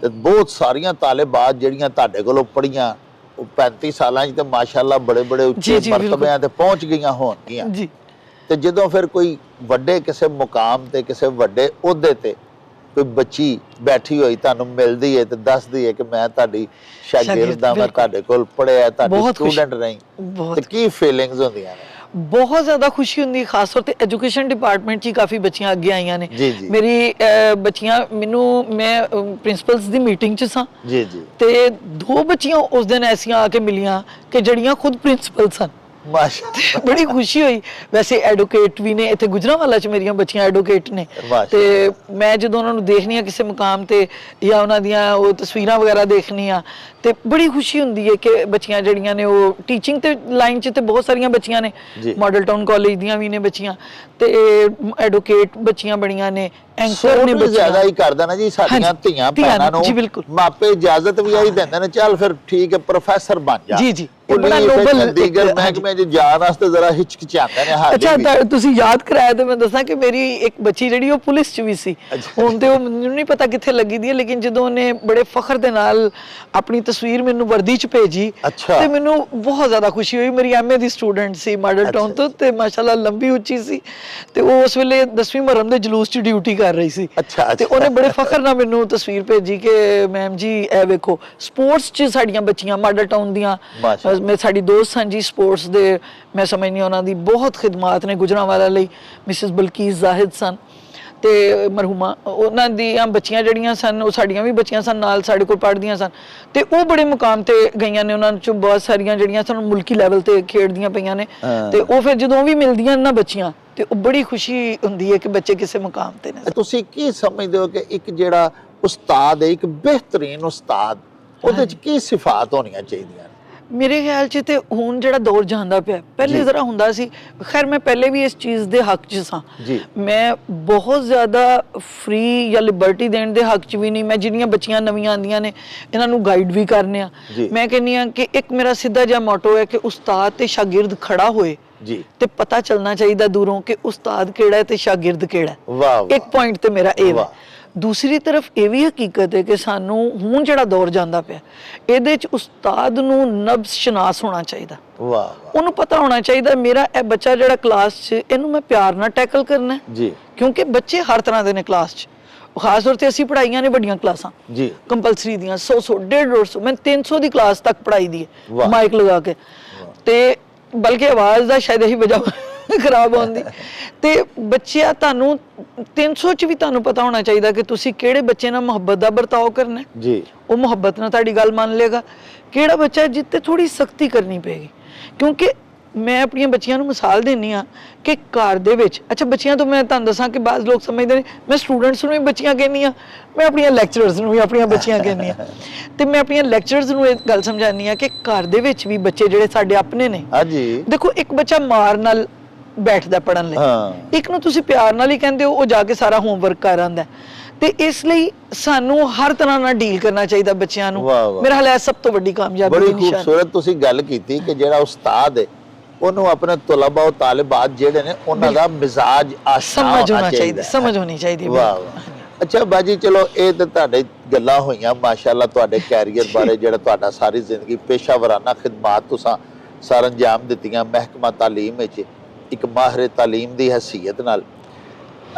ਤੇ ਬਹੁਤ ਸਾਰੀਆਂ ਤਾਲਿਬਾਤ ਜਿਹੜੀਆਂ ਤੁਹਾਡੇ ਕੋਲੋਂ ਪੜ੍ਹੀਆਂ 35 ਸਾਲਾਂ 'ਚ ਤੇ ਮਾਸ਼ਾਅੱਲਾ ਬੜੇ ਬੜੇ ਉੱਚੇ ਮਰਤਬਿਆਂ ਤੇ ਪਹੁੰਚ ਗਈਆਂ ਹੋਣਗੀਆਂ। ਤੇ ਜਦੋਂ ਫਿਰ ਕੋਈ ਵੱਡੇ ਕਿਸੇ ਮੁਕਾਮ ਤੇ ਕਿਸੇ ਵੱਡੇ ਅਹੁਦੇ ਤੇ ਕੋਈ ਬੱਚੀ ਬੈਠੀ ਹੋਈ ਤੁਹਾਨੂੰ ਮਿਲਦੀ ਹੈ ਤੇ ਦੱਸਦੀ ਹੈ ਕਿ ਮੈਂ ਤੁਹਾਡੀ ਸ਼ਾਗਿਰਦ ਹਾਂ, ਮੈਂ ਤੁਹਾਡੇ ਕੋਲ ਪੜ੍ਹਿਆ, ਤੁਹਾਡੀ ਸਟੂਡੈਂਟ ਰਹੀ, ਤੇ ਕੀ ਫੀਲਿੰਗਸ ਹੁੰਦੀਆਂ ਨੇ? ਬਹੁਤ ਜ਼ਿਆਦਾ ਖੁਸ਼ੀ ਹੁੰਦੀ, ਖਾਸ ਤੌਰ ਤੇ ਐਜੂਕੇਸ਼ਨ ਡਿਪਾਰਟਮੈਂਟ 'ਚ ਹੀ ਕਾਫੀ ਬੱਚੀਆਂ ਅੱਗੇ ਆਈਆਂ ਨੇ। ਮੇਰੀ ਬੱਚੀਆਂ ਮੈਂ ਪ੍ਰਿੰਸੀਪਲਸ ਦੀ ਮੀਟਿੰਗ 'ਚ ਸਾਂ ਤੇ 2 ਬੱਚੀਆਂ ਉਸ ਦਿਨ ਐਸੀਆਂ ਆ ਕੇ ਮਿਲੀਆਂ ਕਿ ਜਿਹੜੀਆਂ ਖੁਦ ਪ੍ਰਿੰਸੀਪਲ ਸਨ। ਮਾਸ਼ਾਅੱਲਾ, ਬੜੀ ਖੁਸ਼ੀ ਹੋਈ। ਵੈਸੇ ਐਡਵੋਕੇਟ ਵੀ ਨੇ ਇੱਥੇ ਗੁਜਰਾਂਵਾਲਾ 'ਚ, ਮੇਰੀਆਂ ਬੱਚੀਆਂ ਐਡਵੋਕੇਟ ਨੇ, ਤੇ ਮੈਂ ਜਦੋਂ ਉਹਨਾਂ ਨੂੰ ਦੇਖਣੀ ਆ ਕਿਸੇ ਮੁਕਾਮ ਤੇ ਜਾਂ ਉਹਨਾਂ ਦੀਆਂ ਉਹ ਤਸਵੀਰਾਂ ਵਗੈਰਾ ਦੇਖਣੀ ਆ ਤੇ ਬੜੀ ਖੁਸ਼ੀ ਹੁੰਦੀ ਹੈ ਕਿ ਬੱਚੀਆਂ ਜਿਹੜੀਆਂ ਨੇ ਉਹ ਟੀਚਿੰਗ ਤੇ ਲਾਈਨ 'ਚ ਤੇ ਬਹੁਤ ਸਾਰੀਆਂ ਬੱਚੀਆਂ ਨੇ, ਮਾਡਲ ਟਾਊਨ ਕਾਲਜ ਦੀਆਂ ਵੀ ਨੇ ਬੱਚੀਆਂ, ਤੇ ਐਡਵੋਕੇਟ ਬੱਚੀਆਂ ਬਣੀਆਂ ਨੇ, ਐਂਕਰ ਨੇ। ਜ਼ਿਆਦਾ ਹੀ ਕਰਦਾ ਨਾ ਜੀ ਸਾਡੀਆਂ ਧੀਆਂ ਭੈਣਾਂ ਨੂੰ ਮਾਪੇ ਇਜਾਜ਼ਤ ਵੀ ਆਈ ਦਿੰਦੇ ਨੇ, ਚੱਲ ਫਿਰ ਠੀਕ ਹੈ ਪ੍ਰੋਫੈਸਰ ਬਣ ਜਾ। ਜੀ ਬੜਾ ਨੋਬਲ ਦੀਗਰ ਮਹਿਕਮੇ 'ਚ ਜਾਣ ਵਾਸਤੇ ਜ਼ਰਾ ਹਿਚਕਿਚਾਉਂਦੇ ਨੇ। ਅੱਛਾ, ਤੁਸੀਂ ਯਾਦ ਕਰਾਇਆ ਤੇ ਮੈਂ ਦੱਸਾਂ ਕਿ ਮੇਰੀ ਇੱਕ ਬੱਚੀ ਜਿਹੜੀ ਉਹ ਪੁਲਿਸ 'ਚ ਵੀ ਸੀ, ਹੁਣ ਤੇ ਉਹ ਮੈਨੂੰ ਨਹੀਂ ਪਤਾ ਕਿੱਥੇ ਲੱਗੀ ਦੀ ਹੈ, ਲੇਕਿਨ ਜਦੋਂ ਉਹਨੇ ਬੜੇ ਫਖਰ ਦੇ ਨਾਲ ਆਪਣੀ ਤਸਵੀਰ ਮੈਨੂੰ ਵਰਦੀ 'ਚ ਭੇਜੀ ਤੇ ਮੈਨੂੰ ਬਹੁਤ ਜ਼ਿਆਦਾ ਖੁਸ਼ੀ ਹੋਈ। ਮੇਰੀ ਐਮਏ ਦੀ ਸਟੂਡੈਂਟ ਸੀ ਮਾਡਲ ਟਾਊਨ ਤੋਂ, ਤੇ ਮਾਸ਼ਾਅੱਲਾ ਲੰਬੀ ਉੱਚੀ ਸੀ, ਤੇ ਉਹ ਉਸ ਵੇਲੇ 10ਵੀਂ ਮੁਹੱਰਮ ਦੇ ਜਲੂਸ 'ਚ ਡਿਊਟੀ ਕਰ ਰਹੀ ਸੀ, ਤੇ ਉਹਨੇ ਬੜੇ ਫਖਰ ਨਾਲ ਮੈਨੂੰ ਤਸਵੀਰ ਭੇਜੀ ਕਿ ਮੈਮ ਜੀ ਇਹ ਵੇਖੋ। ਸਪੋਰਟਸ 'ਚ ਸਾਡੀਆਂ ਬੱਚੀਆਂ ਮਾਡਲ ਟਾਊਨ ਦੀਆਂ, ਸਾਡੀ ਦੋਸਤ ਸਨ ਜੀ ਸਪੋਰਟਸ ਦੇ, ਮੈਂ ਸਮਝਦੀ ਉਹਨਾਂ ਦੀ ਬਹੁਤ ਖਿਦਮਾਤ ਨੇ ਗੁਜਰਾਂਵਾਲਾ ਲਈ। ਮਿਸਿਸ ਬਲਕੀਸ ਜ਼ਾਹਿਦ ਸਨ, ਤੇ ਮਰਹੂਮਾ ਉਹਨਾਂ ਦੀਆਂ ਬੱਚੀਆਂ ਜਿਹੜੀਆਂ ਸਨ ਉਹ ਸਾਡੀਆਂ ਵੀ ਬੱਚੀਆਂ ਸਨ, ਨਾਲ ਸਾਡੇ ਕੋਲ ਪੜ੍ਹਦੀਆਂ ਸਨ ਤੇ ਉਹ ਬੜੇ ਮੁਕਾਮ ਤੇ ਗਈਆਂ ਨੇ। ਉਹਨਾਂ ਚੋਂ ਬਹੁਤ ਸਾਰੀਆਂ ਜਿਹੜੀਆਂ ਸਨ ਮੁਲਕੀ ਲੈਵਲ ਤੇ ਖੇਡਦੀਆਂ ਪਈਆਂ ਨੇ ਤੇ ਉਹ ਫਿਰ ਜਦੋਂ ਵੀ ਮਿਲਦੀਆਂ ਨਾ ਬੱਚੀਆਂ ਤੇ ਉਹ ਬੜੀ ਖੁਸ਼ੀ ਹੁੰਦੀ ਹੈ ਕਿ ਬੱਚੇ ਕਿਸੇ ਮੁਕਾਮ ਤੇ ਨੇ। ਤੁਸੀਂ ਕੀ ਸਮਝਦੇ ਹੋ ਕਿ ਇੱਕ ਜਿਹੜਾ ਉਸਤਾਦ ਹੈ, ਇੱਕ ਬਿਹਤਰੀਨ ਉਸਤਾਦ, ਉਹਦੇ ਚ ਕੀ ਸਿਫਾਤ ਹੋਣੀਆਂ ਚਾਹੀਦੀਆਂ? ਮੇਰੇ ਖਿਆਲ 'ਚ ਤੇ ਹੁਣ ਜਿਹੜਾ ਦੌਰ ਜਾਂਦਾ ਪਿਆ, ਪਹਿਲੇ ਜ਼ਰਾ ਹੁੰਦਾ ਸੀ। ਖੈਰ ਮੈਂ ਪਹਿਲੇ ਵੀ ਇਸ ਚੀਜ਼ ਦੇ ਹੱਕ 'ਚ ਸਾਂ, ਮੈਂ ਬਹੁਤ ਜ਼ਿਆਦਾ ਫ੍ਰੀ ਜਾਂ ਲਿਬਰਟੀ ਦੇਣ ਦੇ ਹੱਕ 'ਚ ਵੀ ਨਹੀਂ। ਮੈਂ ਜਿਹੜੀਆਂ ਬੱਚੀਆਂ ਨਵੀਆਂ ਆਉਂਦੀਆਂ ਨੇ ਇਹਨਾਂ ਨੂੰ ਗਾਈਡ ਵੀ ਕਰਨੇ ਆ। ਮੈਂ ਕਹਿੰਦੀ ਹਾਂ ਕਿ ਇੱਕ ਮੇਰਾ ਸਿੱਧਾ ਜਿਹਾ ਮੋਟੋ ਹੈ ਕਿ ਉਸਤਾਦ ਤੇ ਸ਼ਾਗਿਰਦ ਖੜਾ ਹੋਏ ਤੇ ਪਤਾ ਚੱਲਣਾ ਚਾਹੀਦਾ ਦੂਰੋਂ ਕਿ ਉਸਤਾਦ ਕਿਹੜਾ ਹੈ ਤੇ ਸ਼ਾਗਿਰਦ ਕਿਹੜਾ ਹੈ। ਇੱਕ ਪੁਆਇੰਟ ਤੇ ਮੇਰਾ ਇਹ ਵਾ। ਦੂਸਰੀ ਤਰਫ ਇਹ ਵੀ ਹਕੀਕਤ ਹੈ ਕਿ ਸਾਨੂੰ ਹੁਣ ਜਿਹੜਾ ਦੌਰ ਜਾਂਦਾ ਪਿਆ ਇਹਦੇ 'ਚ ਉਸਤਾਦ ਨੂੰ ਨਬਜ਼ ਸ਼ਨਾਸ ਹੋਣਾ ਚਾਹੀਦਾ। ਉਹਨੂੰ ਪਤਾ ਹੋਣਾ ਚਾਹੀਦਾ ਮੇਰਾ ਇਹ ਬੱਚਾ ਜਿਹੜਾ ਕਲਾਸ 'ਚ ਇਹਨੂੰ ਮੈਂ ਪਿਆਰ ਨਾਲ ਟੈਕਲ ਕਰਨਾ ਕਿਉਂਕਿ ਬੱਚੇ ਹਰ ਤਰ੍ਹਾਂ ਦੇ ਨੇ ਕਲਾਸ 'ਚ। ਖਾਸ ਤੌਰ ਤੇ ਅਸੀਂ ਪੜ੍ਹਾਈਆਂ ਨੇ ਵੱਡੀਆਂ ਕਲਾਸਾਂ ਕੰਪਲਸਰੀ ਦੀਆਂ 100 150 ਮੈਂ 300 ਦੀ ਕਲਾਸ ਤੱਕ ਪੜ੍ਹਾਈ ਦੀ ਹੈ ਮਾਈਕ ਲਗਾ ਕੇ, ਤੇ ਬਲਕਿ ਆਵਾਜ਼ ਦਾ ਸ਼ਾਇਦ ਇਹੀ ਵਜ੍ਹਾ ਖਰਾਬ ਹੋਣ ਦੀ। ਤੇ ਬੱਚਿਆਂ ਤੁਹਾਨੂੰ 300 ਚ ਵੀ ਤੁਹਾਨੂੰ ਪਤਾ ਹੋਣਾ ਚਾਹੀਦਾ ਕਿ ਤੁਸੀਂ ਕਿਹੜੇ ਬੱਚੇ ਨਾਲ ਮੁਹੱਬਤ ਦਾ ਵਰਤਾਓ ਕਰਨਾ ਉਹ ਮੁਹੱਬਤ ਨਾਲ ਤੁਹਾਡੀ ਗੱਲ ਮੰਨ ਲੇਗਾ, ਕਿਹੜਾ ਬੱਚਾ ਜਿੱਤੇ ਥੋੜੀ ਸਖਤੀ ਕਰਨੀ ਪਏਗੀ। ਕਿਉਂਕਿ ਮੈਂ ਆਪਣੀਆਂ ਬੱਚੀਆਂ ਨੂੰ ਮਿਸਾਲ ਦਿੰਦੀ ਹਾਂ ਕਿ ਘਰ ਦੇ ਵਿੱਚ, ਅੱਛਾ ਬੱਚਿਆਂ ਤੋਂ ਮੈਂ ਤੁਹਾਨੂੰ ਦੱਸਾਂ ਕਿ ਬਾਜ਼ ਲੋਕ ਸਮਝਦੇ ਨੇ ਮੈਂ ਸਟੂਡੈਂਟਸ ਨੂੰ ਵੀ ਬੱਚੀਆਂ ਕਹਿੰਦੀ ਹਾਂ, ਮੈਂ ਆਪਣੀਆਂ ਲੈਕਚਰਰਸ ਨੂੰ ਵੀ ਆਪਣੀਆਂ ਬੱਚੀਆਂ ਕਹਿੰਦੀ ਹਾਂ। ਤੇ ਮੈਂ ਆਪਣੀਆਂ ਲੈਕਚਰਰਸ ਨੂੰ ਇਹ ਗੱਲ ਸਮਝਾਉਂਦੀ ਹਾਂ ਕਿ ਘਰ ਦੇ ਵਿੱਚ ਵੀ ਬੱਚੇ ਜਿਹੜੇ ਸਾਡੇ ਆਪਣੇ ਨੇ, ਦੇਖੋ ਇੱਕ ਬੱਚਾ ਮਾਰ ਨਾਲ ਬੈਠਦਾ ਪੜਨ ਲਈ, ਇੱਕ ਨੂੰ ਤੁਸੀਂ ਪਿਆਰ ਨਾਲ ਹੀ ਕਹਿੰਦੇ ਹੋ ਉਹ ਜਾ ਕੇ ਸਾਰਾ ਹੋਮਵਰਕ ਕਰ ਆਉਂਦਾ। ਤੇ ਇਸ ਲਈ ਸਾਨੂੰ ਹਰ ਤਰ੍ਹਾਂ ਨਾਲ ਡੀਲ ਕਰਨਾ ਚਾਹੀਦਾ ਬੱਚਿਆਂ ਨੂੰ। ਮੇਰਾ ਹਾਲ ਹੈ ਸਭ ਤੋਂ ਵੱਡੀ ਕਾਮਯਾਬੀ ਦੀ ਨਿਸ਼ਾਨੀ। ਬੜੀ ਖੂਬਸੂਰਤ ਤੁਸੀਂ ਗੱਲ ਕੀਤੀ ਕਿ ਜਿਹੜਾ ਉਸਤਾਦ ਹੈ ਉਹਨੂੰ ਆਪਣੇ ਤਲਬਾ ਔਰ ਤਾਲਿਬਾਤ ਜਿਹੜੇ ਨੇ ਉਹਨਾਂ ਦਾ ਮਿਜ਼ਾਜ ਆਸ਼ਨਾ ਹੋਣਾ ਚਾਹੀਦਾ, ਸਮਝ ਹੋਣੀ ਚਾਹੀਦੀ। ਅੱਛਾ ਬਾਜੀ, ਚਲੋ ਇਹ ਤਾਂ ਤੁਹਾਡੇ ਗੱਲਾਂ ਹੋਈਆਂ ਮਾਸ਼ਾਅੱਲਾ ਤੁਹਾਡੇ ਕੈਰੀਅਰ ਬਾਰੇ, ਜਿਹੜਾ ਤੁਹਾਡਾ ਸਾਰੀ ਜ਼ਿੰਦਗੀ ਪੇਸ਼ਾਵਰਾਨਾ ਖਿਦਮਾਤ ਤੁਸੀਂ ਸਰ ਅੰਜਾਮ ਦਿੱਤੀਆਂ ਮਹਿਕਮਾ ਤਾਲੀਮ ਵਿੱਚ ਇੱਕ ਮਾਹਿਰ ਤਾਲੀਮ ਦੀ ਹਸੀਅਤ ਨਾਲ।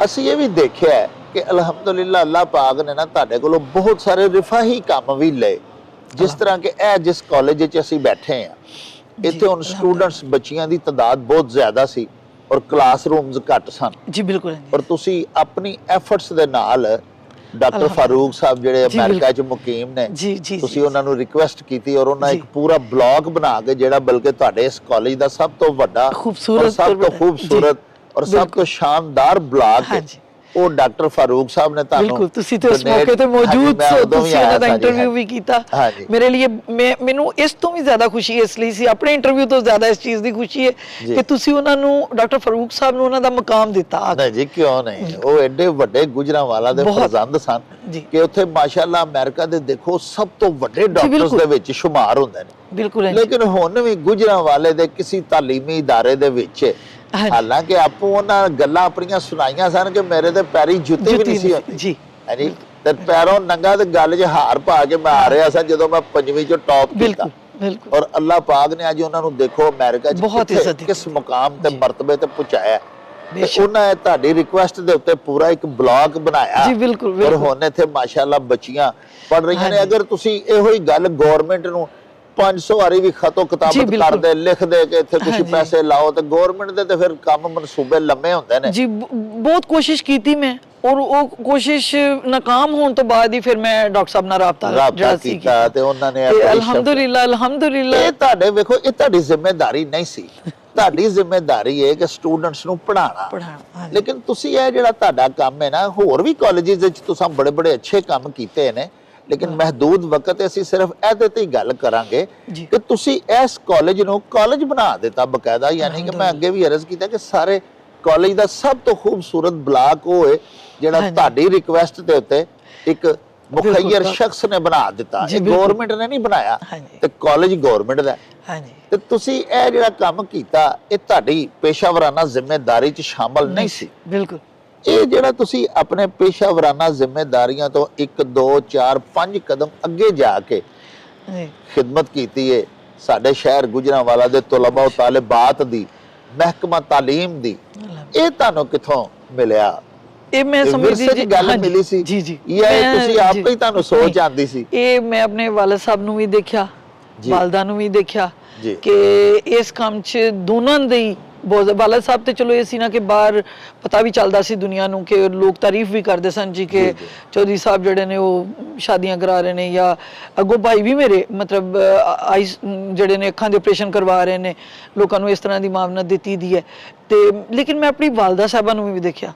ਅਸੀਂ ਇਹ ਵੀ ਦੇਖਿਆ ਕਿ ਅਲਹਮਦੁਲਿਲਾ ਅੱਲਾਹ ਪਾਕ ਨੇ ਨਾ ਤੁਹਾਡੇ ਕੋਲੋਂ ਬਹੁਤ ਸਾਰੇ ਰਿਫਾਹੀ ਕੰਮ ਵੀ ਲਏ, ਜਿਸ ਤਰ੍ਹਾਂ ਕਿ ਇਹ ਜਿਸ ਕਾਲਜ ਵਿੱਚ ਅਸੀਂ ਬੈਠੇ ਹਾਂ ਇੱਥੇ ਹੁਣ ਸਟੂਡੈਂਟਸ ਬੱਚੀਆਂ ਦੀ ਤਾਦਾਦ ਬਹੁਤ ਜ਼ਿਆਦਾ ਸੀ ਔਰ ਕਲਾਸਰੂਮਸ ਘੱਟ ਸਨ ਜੀ। ਬਿਲਕੁਲ। ਔਰ ਤੁਸੀਂ ਆਪਣੀ ਐਫਰਟਸ ਦੇ ਨਾਲ ਡਾਕਟਰ ਫਾਰੂਕ ਸਾਹਿਬ ਜਿਹੜੇ ਅਮਰੀਕਾ 'ਚ ਮੁਕੀਮ ਨੇ, ਤੁਸੀਂ ਉਹਨਾਂ ਨੂੰ ਰਿਕੁਐਸਟ ਕੀਤੀ ਔਰ ਉਹਨਾਂ ਇੱਕ ਪੂਰਾ ਬਲੌਗ ਬਣਾ ਕੇ ਜਿਹੜਾ ਬਲਕਿ ਤੁਹਾਡੇ ਇਸ ਕਾਲਜ ਦਾ ਸਭ ਤੋਂ ਵੱਡਾ ਔਰ ਸਭ ਤੋਂ ਖੂਬਸੂਰਤ ਔਰ ਸਭ ਤੋਂ ਸ਼ਾਨਦਾਰ ਬਲੌਗ ਹੈ, ਉਹ ਡਾਕਟਰ ਫਾਰੂਕ ਸਾਹਿਬ ਨੇ ਤੁਹਾਨੂੰ, ਬਿਲਕੁਲ ਤੁਸੀਂ ਤੇ ਉਸ ਮੌਕੇ ਤੇ ਮੌਜੂਦ ਸੋ, ਤੁਸੀਂ ਉਹਨਾਂ ਦਾ ਇੰਟਰਵਿਊ ਵੀ ਕੀਤਾ। ਮੇਰੇ ਲਈ ਮੈਨੂੰ ਇਸ ਤੋਂ ਵੀ ਜ਼ਿਆਦਾ ਖੁਸ਼ੀ ਇਸ ਲਈ ਸੀ, ਆਪਣੇ ਇੰਟਰਵਿਊ ਤੋਂ ਜ਼ਿਆਦਾ ਇਸ ਚੀਜ਼ ਦੀ ਖੁਸ਼ੀ ਹੈ ਕਿ ਤੁਸੀਂ ਉਹਨਾਂ ਨੂੰ ਡਾਕਟਰ ਫਾਰੂਕ ਸਾਹਿਬ ਨੂੰ ਉਹਨਾਂ ਦਾ ਮਕਾਮ ਦਿੱਤਾ। ਨਹੀਂ ਜੀ ਕਿਉਂ ਨਹੀਂ, ਉਹ ਐਡੇ ਵੱਡੇ ਗੁਜਰਾਂਵਾਲਾ ਦੇ ਫਰਜ਼ੰਦ ਸਨ ਕਿ ਉੱਥੇ ਮਾਸ਼ਾਅੱਲਾ ਅਮਰੀਕਾ ਦੇ ਦੇਖੋ ਸਭ ਤੋਂ ਵੱਡੇ ਡਾਕਟਰਸ ਦੇ ਵਿੱਚ ਸ਼ੁਮਾਰ ਹੁੰਦੇ ਨੇ। ਬਿਲਕੁਲ। ਲੇਕਿਨ ਹੁਣ ਵੀ ਗੁਜਰਾਂਵਾਲੇ ਦੇ ਕਿਸੇ ਤਾਲੀਮੀ ਇਦਾਰੇ ਦੇ ਵਿੱਚ, ਹਾਲਾਂਕਿ ਆਪੋ ਉਹਨਾਂ ਗੱਲਾਂ ਆਪਣੀਆਂ ਸੁਣਾਈਆਂ ਸਨ ਕਿ ਮੇਰੇ ਤੇ ਪੈਰੀ ਜੁੱਤੀ ਵੀ ਨਹੀਂ ਸੀ ਜੀ, ਹਾਂਜੀ, ਤੇ ਪੈਰੋਂ ਨੰਗਾ ਤੇ ਗੱਲ 'ਚ ਹਾਰ ਪਾ ਕੇ ਮੈਂ ਆ ਰਿਹਾ ਸਾਂ ਜਦੋਂ ਮੈਂ 5ਵੀਂ 'ਚ ਟੌਪ ਕੀਤਾ। ਔਰ ਅੱਲਾਹ ਪਾਕ ਨੇ ਅੱਜ ਉਹਨਾਂ ਨੂੰ ਦੇਖੋ ਅਮਰੀਕਾ 'ਚ ਕਿਸ ਮੁਕਾਮ ਤੇ ਮਰਤਬੇ ਤੇ ਪਹੁੰਚਾਇਆ। ਉਹਨਾਂ ਨੇ ਤੁਹਾਡੀ ਰਿਕੁਐਸਟ ਦੇ ਉੱਤੇ ਪੂਰਾ ਇੱਕ ਬਲੌਗ ਬਣਾਇਆ ਔਰ ਹੁਣ ਇੱਥੇ ਮਾਸ਼ਾਅੱਲਾ ਬੱਚੀਆਂ ਪੜ ਰਹੀਆਂ ਨੇ। ਅਗਰ ਤੁਸੀਂ ਇਹੋ ਹੀ ਗੱਲ ਗੌਰਮੈਂਟ ਨੂੰ 500 ਵਾਰੀ ਵੀ ਖਤੋ ਕਿਤਾਬਤ ਕਰਦੇ ਲਿਖਦੇ ਕਿ ਇੱਥੇ ਕੁਝ ਪੈਸੇ ਲਾਓ ਤੇ ਗਵਰਨਮੈਂਟ ਦੇ ਤੇ ਫਿਰ ਕੰਮ ਮਨਸੂਬੇ ਲੰਮੇ ਹੁੰਦੇ ਨੇ ਜੀ। ਬਹੁਤ ਕੋਸ਼ਿਸ਼ ਕੀਤੀ ਮੈਂ ਔਰ ਉਹ ਕੋਸ਼ਿਸ਼ ਨਾਕਾਮ ਹੋਣ ਤੋਂ ਬਾਅਦ ਹੀ ਫਿਰ ਮੈਂ ਡਾਕਟਰ ਸਾਹਿਬ ਨਾਲ ਰਾਬਤਾ ਕੀਤਾ ਤੇ ਉਹਨਾਂ ਨੇ ਅਲਹਮਦੁਲਿਲਾ ਇਹ ਤੁਹਾਡੇ ਵੇਖੋ ਇਹ ਤੁਹਾਡੀ ਜ਼ਿੰਮੇਵਾਰੀ ਨਹੀਂ ਸੀ, ਤੁਹਾਡੀ ਜ਼ਿੰਮੇਵਾਰੀ ਹੈ ਕਿ ਸਟੂਡੈਂਟਸ ਨੂੰ ਪੜ੍ਹਾਉਣਾ। ਲੇਕਿਨ ਤੁਸੀਂ ਇਹ ਜਿਹੜਾ ਤੁਹਾਡਾ ਕੰਮ ਹੈ ਨਾ, ਹੋਰ ਵੀ ਕਾਲਜਿਸ ਵਿੱਚ ਤੁਸੀਂ ਬੜੇ ਬੜੇ ਅੱਛੇ ਕੰਮ ਕੀਤੇ ਨੇ, ਲੇਕਿਨ ਮਹਦੂਦ ਵਕਤ ਅਸੀਂ ਸਿਰਫ ਇਹਦੇ ਤੇ ਹੀ ਗੱਲ ਕਰਾਂਗੇ ਕਿ ਤੁਸੀਂ ਇਸ ਕਾਲਜ ਨੂੰ ਕਾਲਜ ਬਣਾ ਦਿੱਤਾ ਬਕਾਇਦਾ। ਯਾਨੀ ਕਿ ਮੈਂ ਅੱਗੇ ਵੀ ਅਰਜ਼ ਕੀਤਾ ਕਿ ਸਾਰੇ ਕਾਲਜ ਦਾ ਸਭ ਤੋਂ ਖੂਬਸੂਰਤ ਬਲਾਕ ਉਹ ਹੈ ਜਿਹੜਾ ਤੁਹਾਡੀ ਰਿਕੁਐਸਟ ਦੇ ਉੱਤੇ ਇੱਕ ਮੁਖੱਯਰ ਸ਼ਖਸ ਨੇ ਬਣਾ ਦਿੱਤਾ। ਇਹ ਗਵਰਨਮੈਂਟ ਨੇ ਨਹੀਂ ਬਣਾਇਆ ਤੇ ਕਾਲਜ ਗਵਰਨਮੈਂਟ ਦਾ। ਤੇ ਤੁਸੀਂ ਇਹ ਜਿਹੜਾ ਕੰਮ ਕੀਤਾ ਇਹ ਤੁਹਾਡੀ ਪੇਸ਼ਾਵਰਾਨਾ ਜ਼ਿੰਮੇਵਾਰੀ 'ਚ ਸ਼ਾਮਲ ਨਹੀਂ ਸੀ। ਬਿਲਕੁਲ। ਇਹ ਜਿਹੜਾ ਤੁਸੀਂ ਆਪਣੇ ਪੇਸ਼ਾਵਰਾਨਾ ਜ਼ਿੰਮੇਵਾਰੀਆਂ ਤੋਂ 1 2 4 5 ਕਦਮ ਅੱਗੇ ਜਾ ਕੇ ਖਿਦਮਤ ਕੀਤੀ ਹੈ ਸਾਡੇ ਸ਼ਹਿਰ ਗੁਜਰਾਂਵਾਲਾ ਦੇ ਤਲਬਾ ਤਾਲਿਬਾਤ ਦੀ, ਮਹਿਕਮਾ ਤਾਲੀਮ ਦੀ, ਇਹ ਤੁਹਾਨੂੰ ਕਿੱਥੋਂ ਮਿਲਿਆ? ਇਹ ਮੈਂ ਸਮਝਦੀ ਜੀ ਗੱਲ ਮਿਲੀ ਸੀ ਜੀ ਜੀ, ਇਹ ਤੁਸੀਂ ਆਪੇ ਹੀ ਤੁਹਾਨੂੰ ਸੋਚ ਆਂਦੀ ਸੀ? ਇਹ ਮੈਂ ਆਪਣੇ ਵਾਲਿਦ ਸਾਹਿਬ ਨੂੰ ਵੀ ਦੇਖਿਆ, ਵਾਲਦਾ ਨੂੰ ਵੀ ਦੇਖਿਆ ਕਿ ਇਸ ਕੰਮ 'ਚ ਦੋਨਾਂ ਦੀ ਬਹੁਤ ਵਾਲਾ ਸਾਹਿਬ ਤੇ ਚਲੋ ਇਹ ਸੀ ਨਾ ਕਿ ਬਾਹਰ ਪਤਾ ਵੀ ਚੱਲਦਾ ਸੀ ਦੁਨੀਆ ਨੂੰ ਕਿ ਲੋਕ ਤਾਰੀਫ ਵੀ ਕਰਦੇ ਸਨ ਜੀ ਕਿ ਚੌਧਰੀ ਸਾਹਿਬ ਜਿਹੜੇ ਨੇ ਉਹ ਸ਼ਾਦੀਆਂ ਕਰਾ ਰਹੇ ਨੇ, ਜਾਂ ਅੱਗੋਂ ਭਾਈ ਵੀ ਮੇਰੇ ਮਤਲਬ ਆਈਸ ਜਿਹੜੇ ਨੇ ਅੱਖਾਂ ਦੇ ਆਪਰੇਸ਼ਨ ਕਰਵਾ ਰਹੇ ਨੇ, ਲੋਕਾਂ ਨੂੰ ਇਸ ਤਰ੍ਹਾਂ ਦੀ ਮਾਵਨਤ ਦਿੱਤੀ ਦੀ ਹੈ। ਤੇ ਲੇਕਿਨ ਮੈਂ ਆਪਣੀ ਵਾਲਦਾ ਸਾਹਿਬਾਂ ਨੂੰ ਵੀ ਦੇਖਿਆ